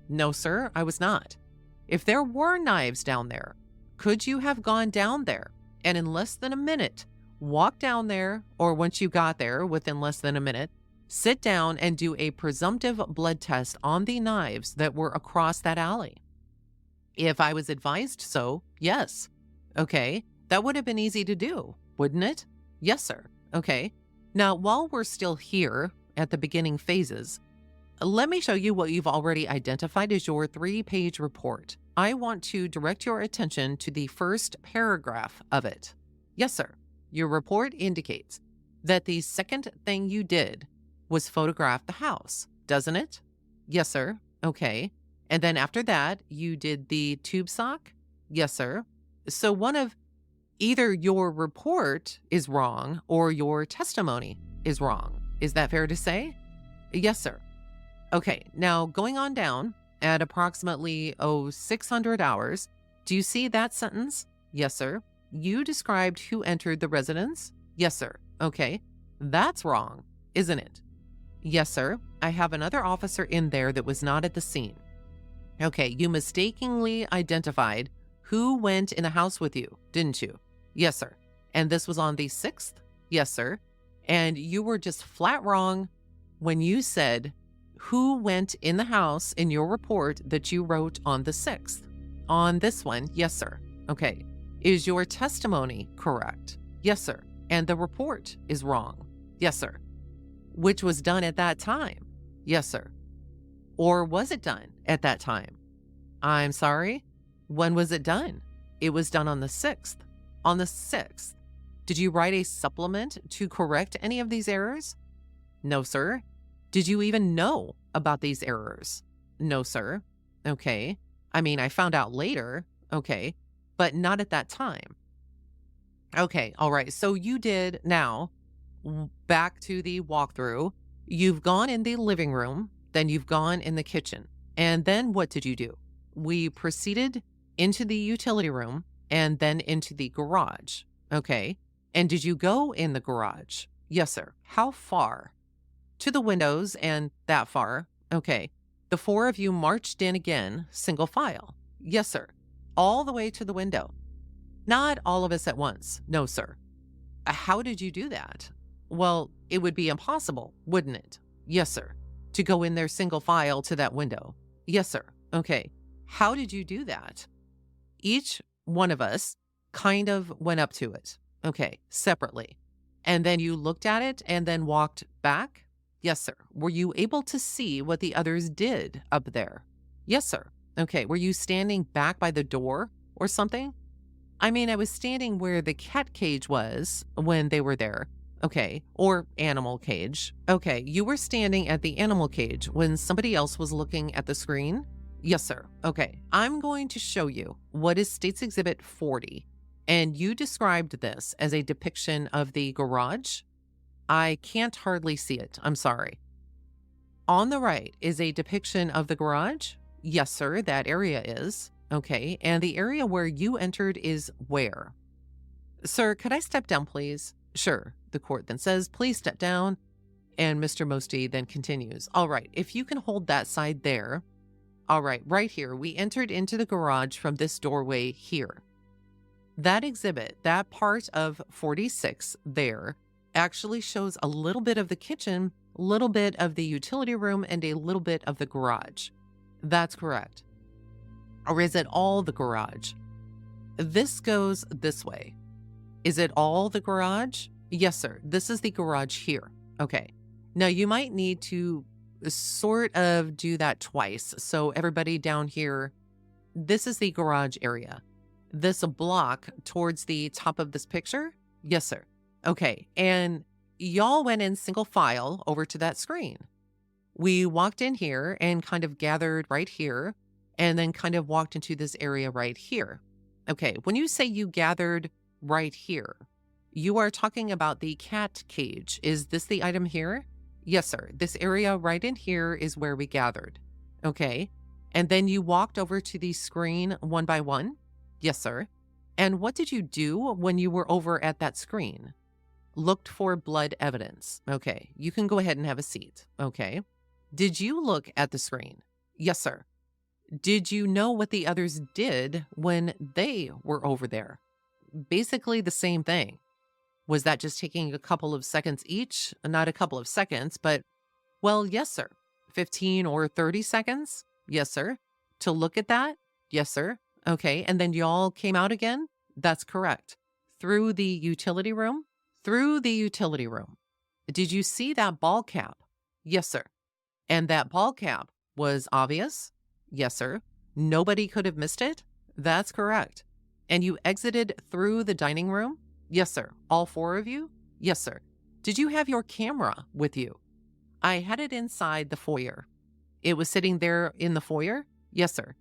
No, sir, I was not. If there were knives down there, could you have gone down there and in less than a minute, walk down there, or once you got there within less than a minute, sit down and do a presumptive blood test on the knives that were across that alley? If I was advised so, yes. Okay, that would have been easy to do, wouldn't it? Yes, sir. Okay. Now, while we're still here at the beginning phases, let me show you what you've already identified as your 3-page report. I want to direct your attention to the first paragraph of it. Yes, sir. Your report indicates that the second thing you did was photograph the house, doesn't it? Yes, sir. Okay. And then after that, you did the tube sock? Yes, sir. So one of either your report is wrong or your testimony is wrong. Is that fair to say? Yes, sir. Okay, now going on down at approximately 600 hours, do you see that sentence? Yes, sir. You described who entered the residence? Yes, sir. Okay, that's wrong, isn't it? Yes, sir. I have another officer in there that was not at the scene. Okay, you mistakenly identified who went in the house with you, didn't you? Yes, sir. And this was on the 6th? Yes, sir. And you were just flat wrong when you said who went in the house in your report that you wrote on the 6th. On this one, yes, sir. Okay. Is your testimony correct? Yes, sir. And the report is wrong? Yes, sir. Which was done at that time? Yes, sir. Or was it done at that time? I'm sorry? When was it done? It was done on the 6th. On the 6th. Did you write a supplement to correct any of these errors? No, sir. Did you even know about these errors? No, sir. Okay. I mean, I found out later. Okay. But not at that time. Okay. All right. So you did now, back to the walkthrough. You've gone in the living room, then you've gone in the kitchen. And then what did you do? We proceeded into the utility room and then into the garage. Okay. And did you go in the garage? Yes, sir. How far? To the windows and that far. Okay. The four of you marched in again, single file. Yes, sir. All the way to the window. Not all of us at once. No, sir. How did you do that? Well, it would be impossible, wouldn't it? Yes, sir. To go in there single file to that window. Yes, sir. Okay. How did you do that? Each one of us kind of went up to it. Okay. Separately. And then you looked at it and then walked back? Yes, sir. Were you able to see what the others did up there? Yes, sir. Okay. Were you standing back by the door or something? I mean, I was standing where the cat cage was when they were there. Okay. Or animal cage. Okay. You were standing at the animal cage when somebody else was looking at the screen? Yes, sir. Okay. I'm going to show you what is State's Exhibit 40. And you described this as a depiction of the garage. I can't hardly see it. I'm sorry. On the right is a depiction of the garage. Yes, sir. That area is. Okay. And the area where you entered is where? Sir, could I step down, please? Sure. The court then says, please step down. And Mr. Mosty then continues. All right. If you can hold that side there. All right. Right here. We entered into the garage from this doorway here. That exhibit, that part of 46 there, actually shows a little bit of the kitchen, a little bit of the utility room, and a little bit of the garage. That's correct. Or is it all the garage? This goes this way. Is it all the garage? Yes, sir. This is the garage here. Okay. Now you might need to sort of do that twice. So everybody down here, this is the garage area. This block towards the top of this picture? Yes, sir. Okay. And y'all went in single file over to that screen. We walked in here and kind of gathered right here and then kind of walked into this area right here. Okay. When you say you gathered right here, you are talking about the cat cage. Is this the item here? Yes, sir. This area right in here is where we gathered. Okay. And then you walked over to the screen one by one? Yes, sir. And what did you do when you were over at that screen? Looked for blood evidence. Okay. You can go ahead and have a seat. Okay. Did you look at the screen? Yes, sir. Did you know what the others did when they were over there? Basically the same thing. Was that just taking a couple of seconds each? Not a couple of seconds, but, well, yes, sir. 15 or 30 seconds? Yes, sir. To look at that? Yes, sir. Okay. And then y'all came out again? That's correct. Through the utility room? Through the utility room. Did you see that ball cap? Yes, sir. And that ball cap was obvious? Yes, sir. Nobody could have missed it? That's correct. And you exited through the dining room? Yes, sir. All four of you? Yes, sir. Did you have your camera with you? I had it inside the foyer. It was sitting there in the foyer? Yes, sir.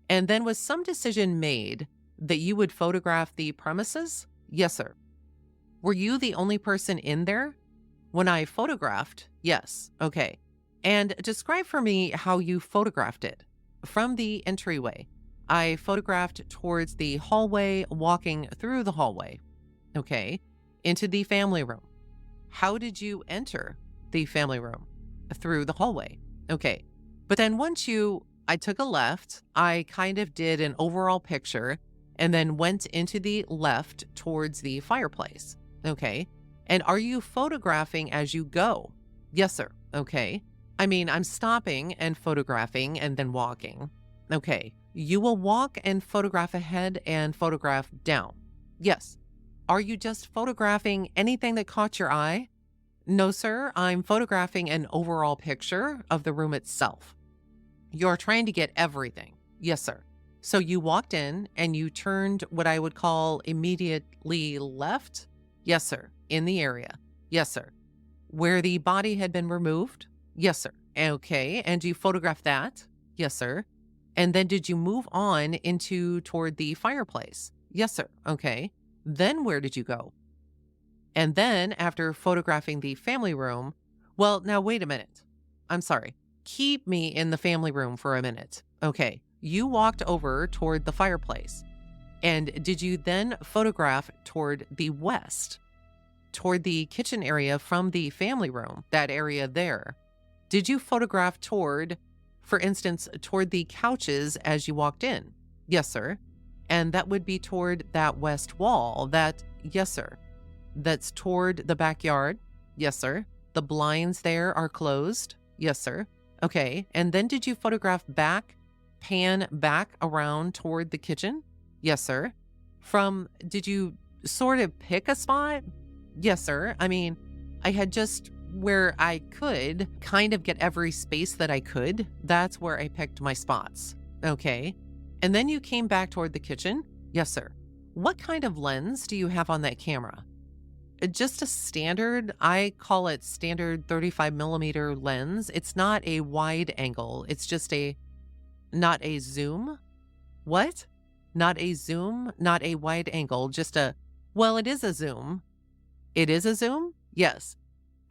And then was some decision made that you would photograph the premises? Yes, sir. Were you the only person in there? When I photographed? Yes. Okay. And describe for me how you photographed it. From the entryway. I photographed towards the hallway, walking through the hallway. Okay. Into the family room. How did you enter the family room? Through the hallway. Okay. But then I took a left, I kind of did an overall picture and then went into the left towards the fireplace. Okay. And are you photographing as you go? Yes, sir. Okay. I mean, I'm stopping and photographing and then walking. Okay. You will walk and photograph ahead and photograph down. Yes. Are you just photographing anything that caught your eye? No, sir. I'm photographing an overall picture of the room itself. You're trying to get everything. Yes, sir. So you walked in and you turned what I would call immediately left? Yes, sir. In the area. Yes, sir. Where the body had been removed? Yes, sir. Okay. And you photographed that? Yes, sir. And then did you move on toward the fireplace? Yes, sir. Okay. Then where did you go? And then after photographing the family room, well, now wait a minute. I'm sorry. Keep me in the family room for a minute. Okay. You walked over toward the fireplace. And did you then photograph toward the west, toward the kitchen area from the family room, that area there? Did you photograph toward, for instance, toward the couches as you walked in? Yes, sir. And that would be toward that west wall. Yes, sir. That's toward the backyard. Yes, sir. The blinds there are closed. Yes, sir. Okay. And then did you photograph back, pan back around toward the kitchen? Yes, sir. Did you sort of pick a spot? Yes, sir. I mean, I had just where I could kind of get every space that I could. That's where I picked my spots. Okay. And then you came back toward the kitchen? Yes, sir. What kind of lens do you have on that camera? Just a standard, I call it standard 35 millimeter lens. It's not a wide angle. It's just not a zoom. What? Not a zoom, not a wide angle, well, it is a zoom. It is a zoom? Yes.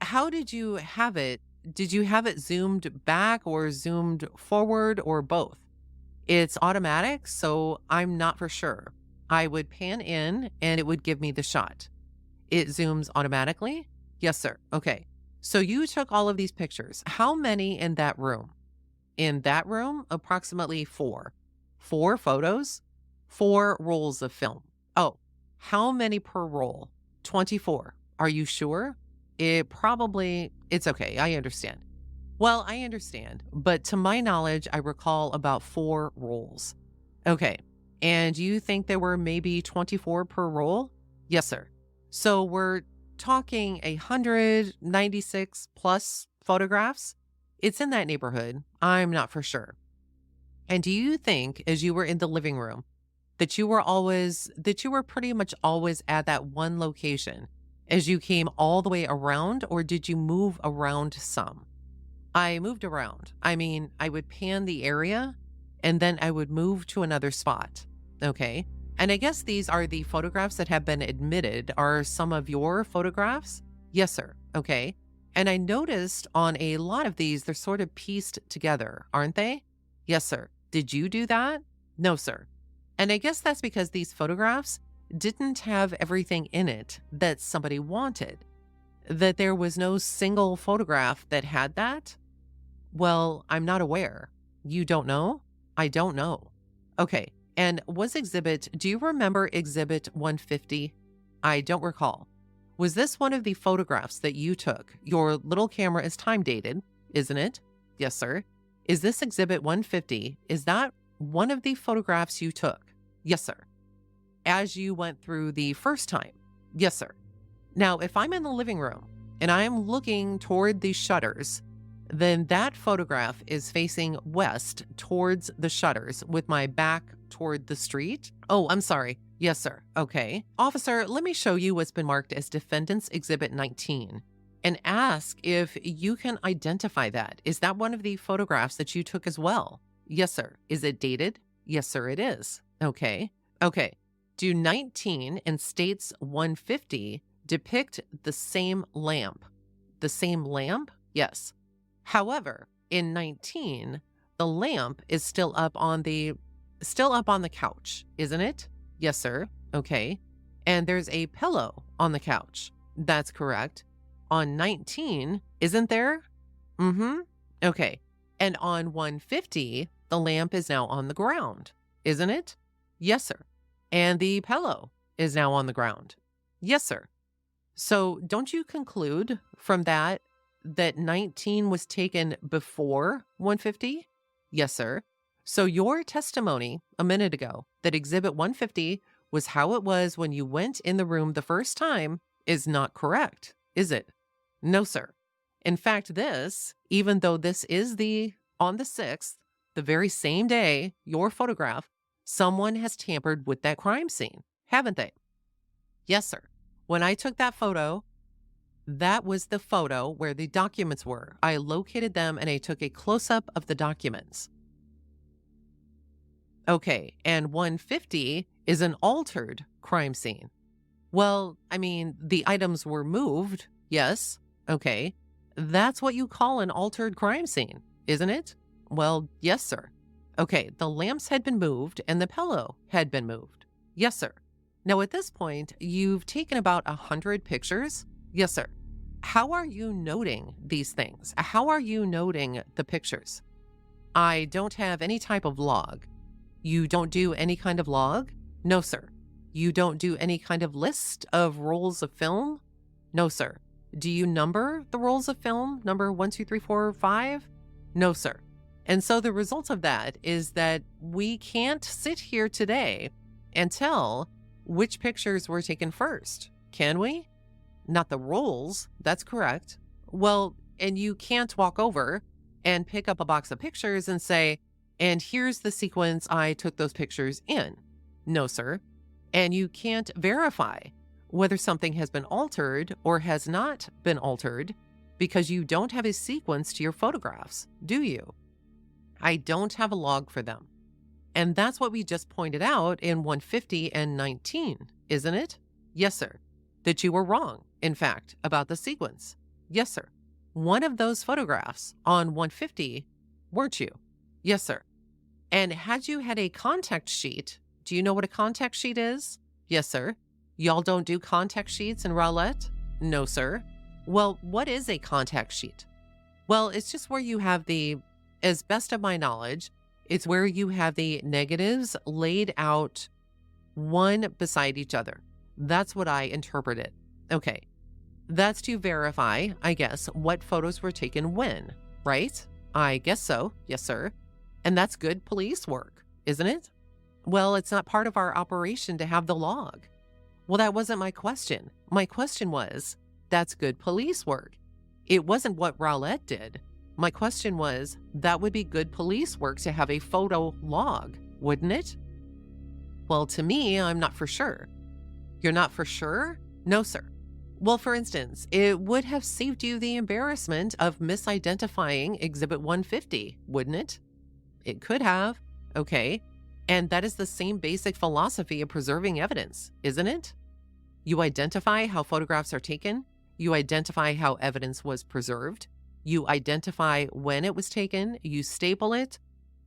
How did you have it? Did you have it zoomed back or zoomed forward or both? It's automatic, so I'm not for sure. I would pan in and it would give me the shot. It zooms automatically? Yes, sir. Okay. So you took all of these pictures. How many in that room? In that room, approximately 4. 4 photos, 4 rolls of film. Oh, how many per roll? 24. Are you sure? It's okay. I understand. Well, I understand, but to my knowledge, I recall about 4 rolls. Okay. And you think there were maybe 24 per roll? Yes, sir. So we're talking 196 plus photographs? It's in that neighborhood. I'm not for sure. And do you think, as you were in the living room, that you were pretty much always at that one location as you came all the way around, or did you move around some? I moved around. I mean, I would pan the area and then I would move to another spot. Okay. And I guess these are the photographs that have been admitted. Are some of your photographs? Yes, sir. Okay. And I noticed on a lot of these, they're sort of pieced together, aren't they? Yes, sir. Did you do that? No, sir. And I guess that's because these photographs didn't have everything in it that somebody wanted, that there was no single photograph that had that. Well, I'm not aware. You don't know? I don't know. Okay. And do you remember exhibit 150? I don't recall. Was this one of the photographs that you took? Your little camera is time dated, isn't it? Yes, sir. Is this exhibit 150? Is that one of the photographs you took? Yes, sir. As you went through the first time? Yes, sir. Now, if I'm in the living room and I'm looking toward the shutters, then that photograph is facing west towards the shutters with my back toward the street. Oh, I'm sorry. Yes, sir. Okay. Officer, let me show you what's been marked as Defendant's Exhibit 19 and ask if you can identify that. Is that one of the photographs that you took as well? Yes, sir. Is it dated? Yes, sir, it is. Okay. Okay. Do 19 and states 150 depict the same lamp? The same lamp? Yes. However, in 19, the lamp is still up on the couch, isn't it? Yes, sir. Okay. And there's a pillow on the couch. That's correct. On 19, isn't there? Mm-hmm. Okay. And on 150, the lamp is now on the ground, isn't it? Yes, sir. And the pillow is now on the ground. Yes, sir. So don't you conclude from that 19 was taken before 150? Yes, sir. So your testimony a minute ago that exhibit 150 was how it was when you went in the room the first time is not correct, is it? No, sir. In fact, even though this is on the 6th, the very same day, your photograph, someone has tampered with that crime scene, haven't they? Yes, sir. When I took that photo, that was the photo where the documents were. I located them and I took a close-up of the documents. Okay, and 150 is an altered crime scene. Well, I mean, the items were moved, yes. Okay, that's what you call an altered crime scene, isn't it? Well, yes, sir. Okay, the lamps had been moved and the pillow had been moved. Yes, sir. Now, at this point, you've taken about 100 pictures. Yes, sir. How are you noting these things? How are you noting the pictures? I don't have any type of log. You don't do any kind of log? No, sir. You don't do any kind of list of rolls of film? No, sir. Do you number the rolls of film? Number 1, 2, 3, 4, 5? No, sir. And so the result of that is that we can't sit here today and tell which pictures were taken first, can we? Not the rolls, that's correct. Well, and you can't walk over and pick up a box of pictures and say, and here's the sequence I took those pictures in. No, sir. And you can't verify whether something has been altered or has not been altered because you don't have a sequence to your photographs, do you? I don't have a log for them. And that's what we just pointed out in 150 and 19, isn't it? Yes, sir. That you were wrong, in fact, about the sequence. Yes, sir. One of those photographs on 150, weren't you? Yes, sir. And had you had a contact sheet, do you know what a contact sheet is? Yes, sir. Y'all don't do contact sheets in Rowlett? No, sir. Well, what is a contact sheet? Well, it's just where you have as best of my knowledge, it's where you have the negatives laid out one beside each other. That's what I interpret it. Okay. That's to verify, I guess, what photos were taken when, right? I guess so. Yes, sir. And that's good police work, isn't it? Well, it's not part of our operation to have the log. Well, that wasn't my question. My question was, that's good police work. It wasn't what Rowlett did. My question was, that would be good police work to have a photo log, wouldn't it? Well, to me, I'm not for sure. You're not for sure? No, sir. Well, for instance, it would have saved you the embarrassment of misidentifying Exhibit 150, wouldn't it? It could have. Okay. And that is the same basic philosophy of preserving evidence, isn't it? You identify how photographs are taken. You identify how evidence was preserved. You identify when it was taken. You staple it.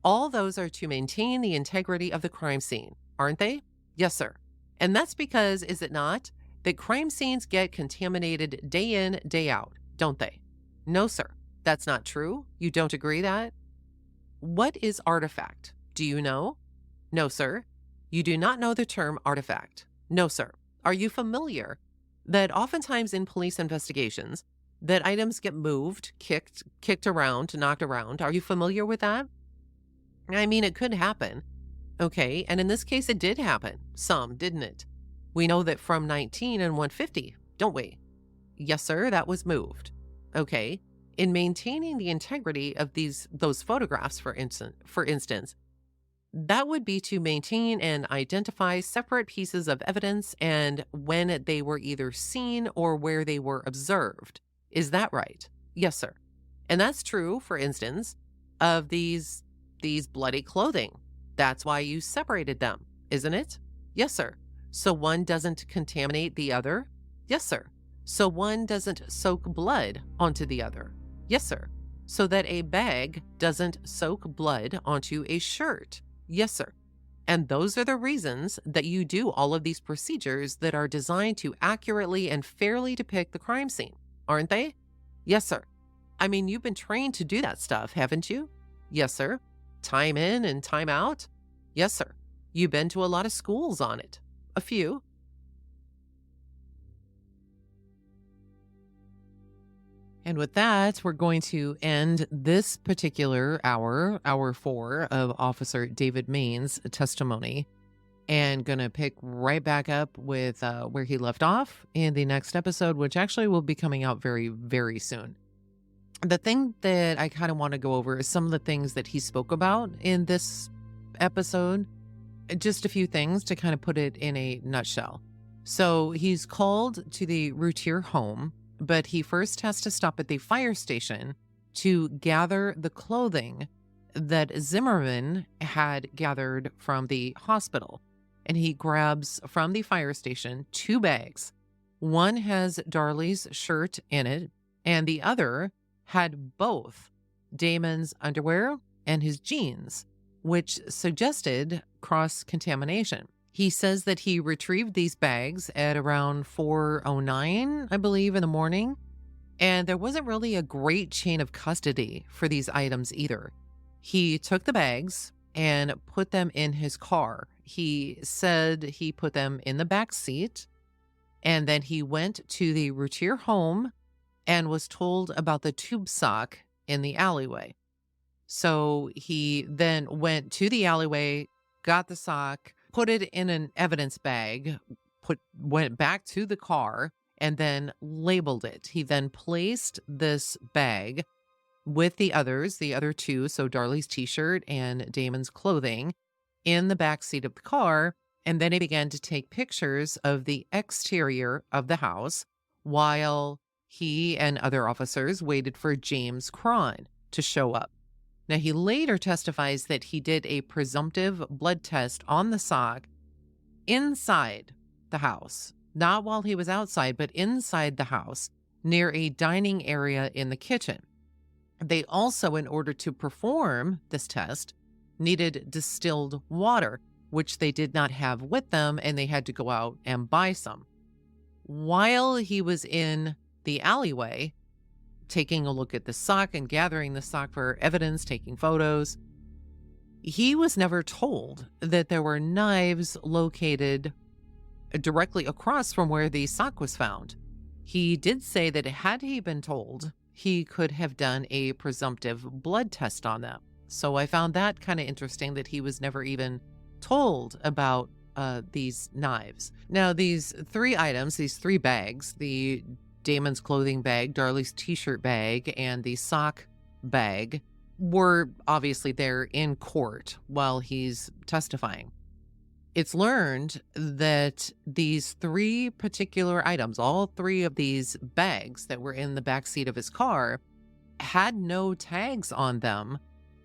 All those are to maintain the integrity of the crime scene, aren't they? Yes, sir. And that's because, is it not, that crime scenes get contaminated day in, day out, don't they? No, sir. That's not true. You don't agree that? What is artifact? Do you know? No, sir. You do not know the term artifact. No, sir. Are you familiar that oftentimes in police investigations, that items get moved, kicked around, knocked around? Are you familiar with that? I mean, it could happen. Okay, and in this case, it did happen. Some, didn't it? We know that from 19 and 150, don't we? Yes, sir, that was moved. Okay, in maintaining the integrity of those photographs, for instance, that would be to maintain and identify separate pieces of evidence and when they were either seen or where they were observed. Is that right? Yes, sir. And that's true, for instance, of these bloody clothing. That's why you separated them, isn't it? Yes, sir. So one doesn't contaminate the other? Yes, sir. So one doesn't soak blood onto the other? Yes, sir. So that a bag doesn't soak blood onto a shirt? Yes, sir. And those are the reasons that you do all of these procedures that are designed to accurately and fairly depict the crime scene, aren't they? Yes, sir. I mean, you've been trained to do that stuff, haven't you? Yes, sir. Time in and time out? Yes, sir. You've been to a lot of schools on it. A few. And with that, we're going to end this particular hour 4 of Officer David Mayne's testimony, and going to pick right back up with where he left off in the next episode, which actually will be coming out very, very soon. The thing that I kind of want to go over is some of the things that he spoke about in this episode. Just a few things to kind of put it in a nutshell. So he's called to the Routier home, but he first has to stop at the fire station to gather the clothing that Zimmerman had gathered from the hospital. And he grabs from the fire station 2 bags. One has Darlie's shirt in it, and the other had both Damon's underwear and his jeans, which suggested cross-contamination. He says that he retrieved these bags at around 4:09, I believe, in the morning, and there wasn't really a great chain of custody for these items either. He took the bags and put them in his car. He said he put them in the back seat, and then he went to the Routier home and was told about the tube sock in the alleyway. So he then went to the alleyway, got the sock, put it in an evidence bag, went back to the car, and then labeled it. He then placed this bag with the others, the other two, so Darlie's t-shirt and Damon's clothing, in the back seat of the car, and then he began to take pictures of the exterior of the house while he and other officers waited for James Cron to show up. Now, he later testifies that he did a presumptive blood test on the sock inside the house, not while he was outside, but inside the house near a dining area in the kitchen. They also, in order to perform this test, needed distilled water, which they did not have with them, and they had to go out and buy some. While he was in the alleyway, taking a look at the sock and gathering the sock for evidence, taking photos, he was never told that there were knives located directly across from where the sock was found. He did say that had he been told, he could have done a presumptive blood test on them. So I found that kind of interesting that he was never even told about these knives. Now, these three items, these three bags, the Damon's clothing bag, Darlie's t-shirt bag, and the sock bag, were obviously there in court while he's testifying. It's learned that these three particular items, all three of these bags that were in the backseat of his car, had no tags on them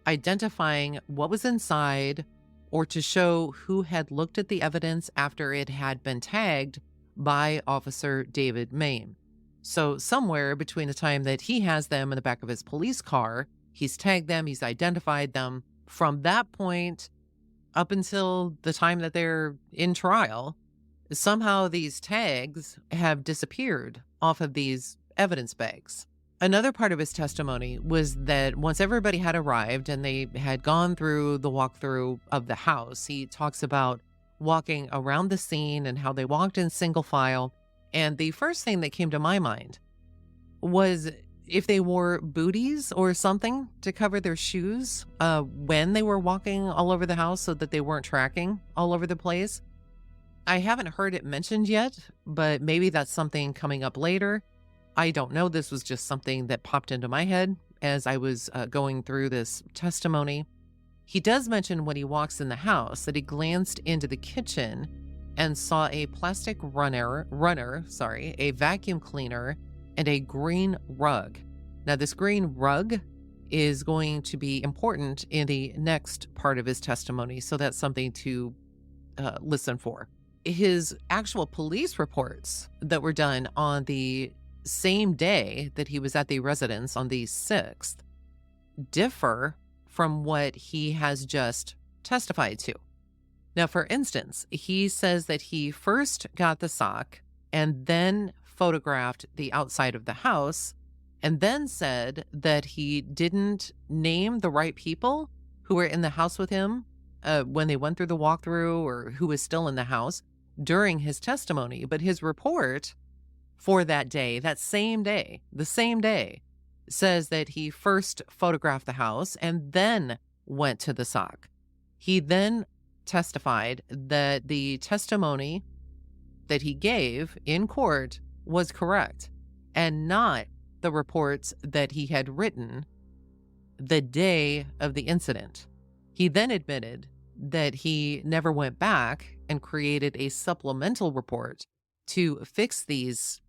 identifying what was inside or to show who had looked at the evidence after it had been tagged by Officer David Mayne. So somewhere between the time that he has them in the back of his police car, he's tagged them, he's identified them. From that point up until the time that they're in trial, somehow these tags have disappeared off of these evidence bags. Another part of his testimony was that once everybody had arrived and they had gone through the walkthrough of the house, he talks about walking around the scene and how they walked in single file. And the first thing that came to my mind was if they wore booties or something to cover their shoes when they were walking all over the house so that they weren't tracking all over the place. I haven't heard it mentioned yet, but maybe that's something coming up later. I don't know. This was just something that popped into my head as I was going through this testimony. He does mention when he walks in the house that he glanced into the kitchen and saw a plastic runner, a vacuum cleaner, and a green rug. Now, this green rug is going to be important in the next part of his testimony, so that's something to listen for. His actual police reports that were done on the same day that he was at the residence on the 6th differ from what he has just testified to. Now, for instance, he says that he first got the sock and then photographed the outside of the house, and then said that he didn't name the right people who were in the house with him when they went through the walkthrough or who was still in the house during his testimony. But his report for that day, the same day, says that he first photographed the house and then went to the sock. He then testified that the testimony that he gave in court was correct and not the reports that he had written the day of the incident. He then admitted that he never went back and created a supplemental report to fix these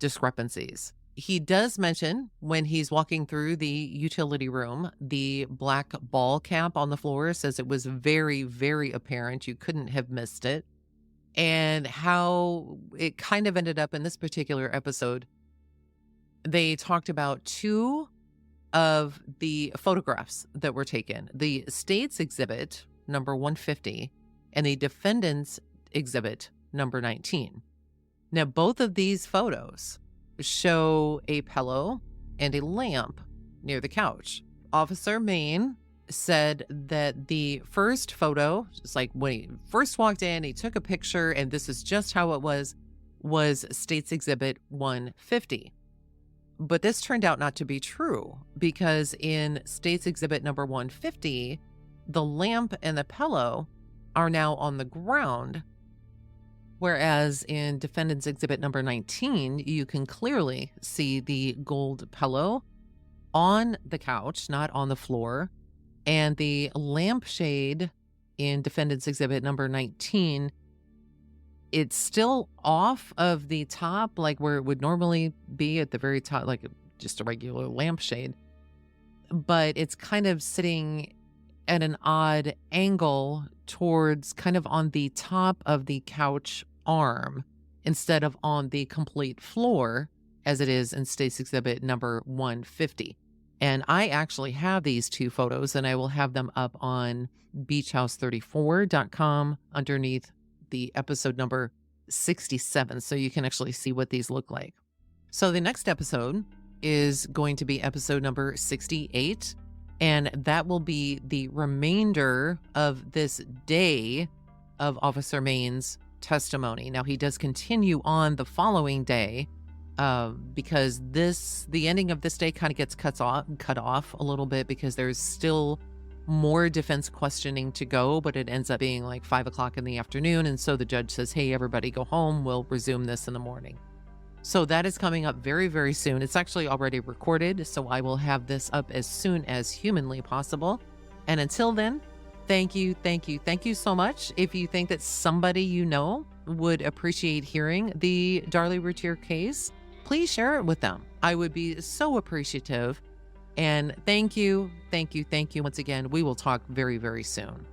discrepancies. He does mention when he's walking through the utility room, the black ball cap on the floor, says it was very, very apparent. You couldn't have missed it. And how it kind of ended up in this particular episode. They talked about two of the photographs that were taken, the state's exhibit number 150 and the defendant's exhibit number 19. Now, both of these photos show a pillow and a lamp near the couch. Officer Mayne said that the first photo, just like when he first walked in, he took a picture, and this is just how it was State's Exhibit 150. But this turned out not to be true, because in State's Exhibit number 150, the lamp and the pillow are now on the ground, whereas in Defendant's Exhibit number 19, you can clearly see the gold pillow on the couch, not on the floor, and the lampshade in Defendant's Exhibit number 19, it's still off of the top, like where it would normally be at the very top, like just a regular lampshade, but it's kind of sitting at an odd angle towards kind of on the top of the couch arm instead of on the complete floor as it is in State's Exhibit number 150. And I actually have these two photos, and I will have them up on beachhouse34.com underneath the episode number 67, so you can actually see what these look like. So the next episode is going to be episode number 68, and that will be the remainder of this day of Officer Mayne's testimony. Now, he does continue on the following day, because the ending of this day kind of gets cut off a little bit, because there's still more defense questioning to go, but it ends up being like 5 o'clock in the afternoon. And so the judge says, hey, everybody go home. We'll resume this in the morning. So that is coming up very, very soon. It's actually already recorded, so I will have this up as soon as humanly possible. And until then, thank you so much. If you think that somebody you know would appreciate hearing the Darlie Routier case, please share it with them. I would be so appreciative. And thank you once again. We will talk very, very soon.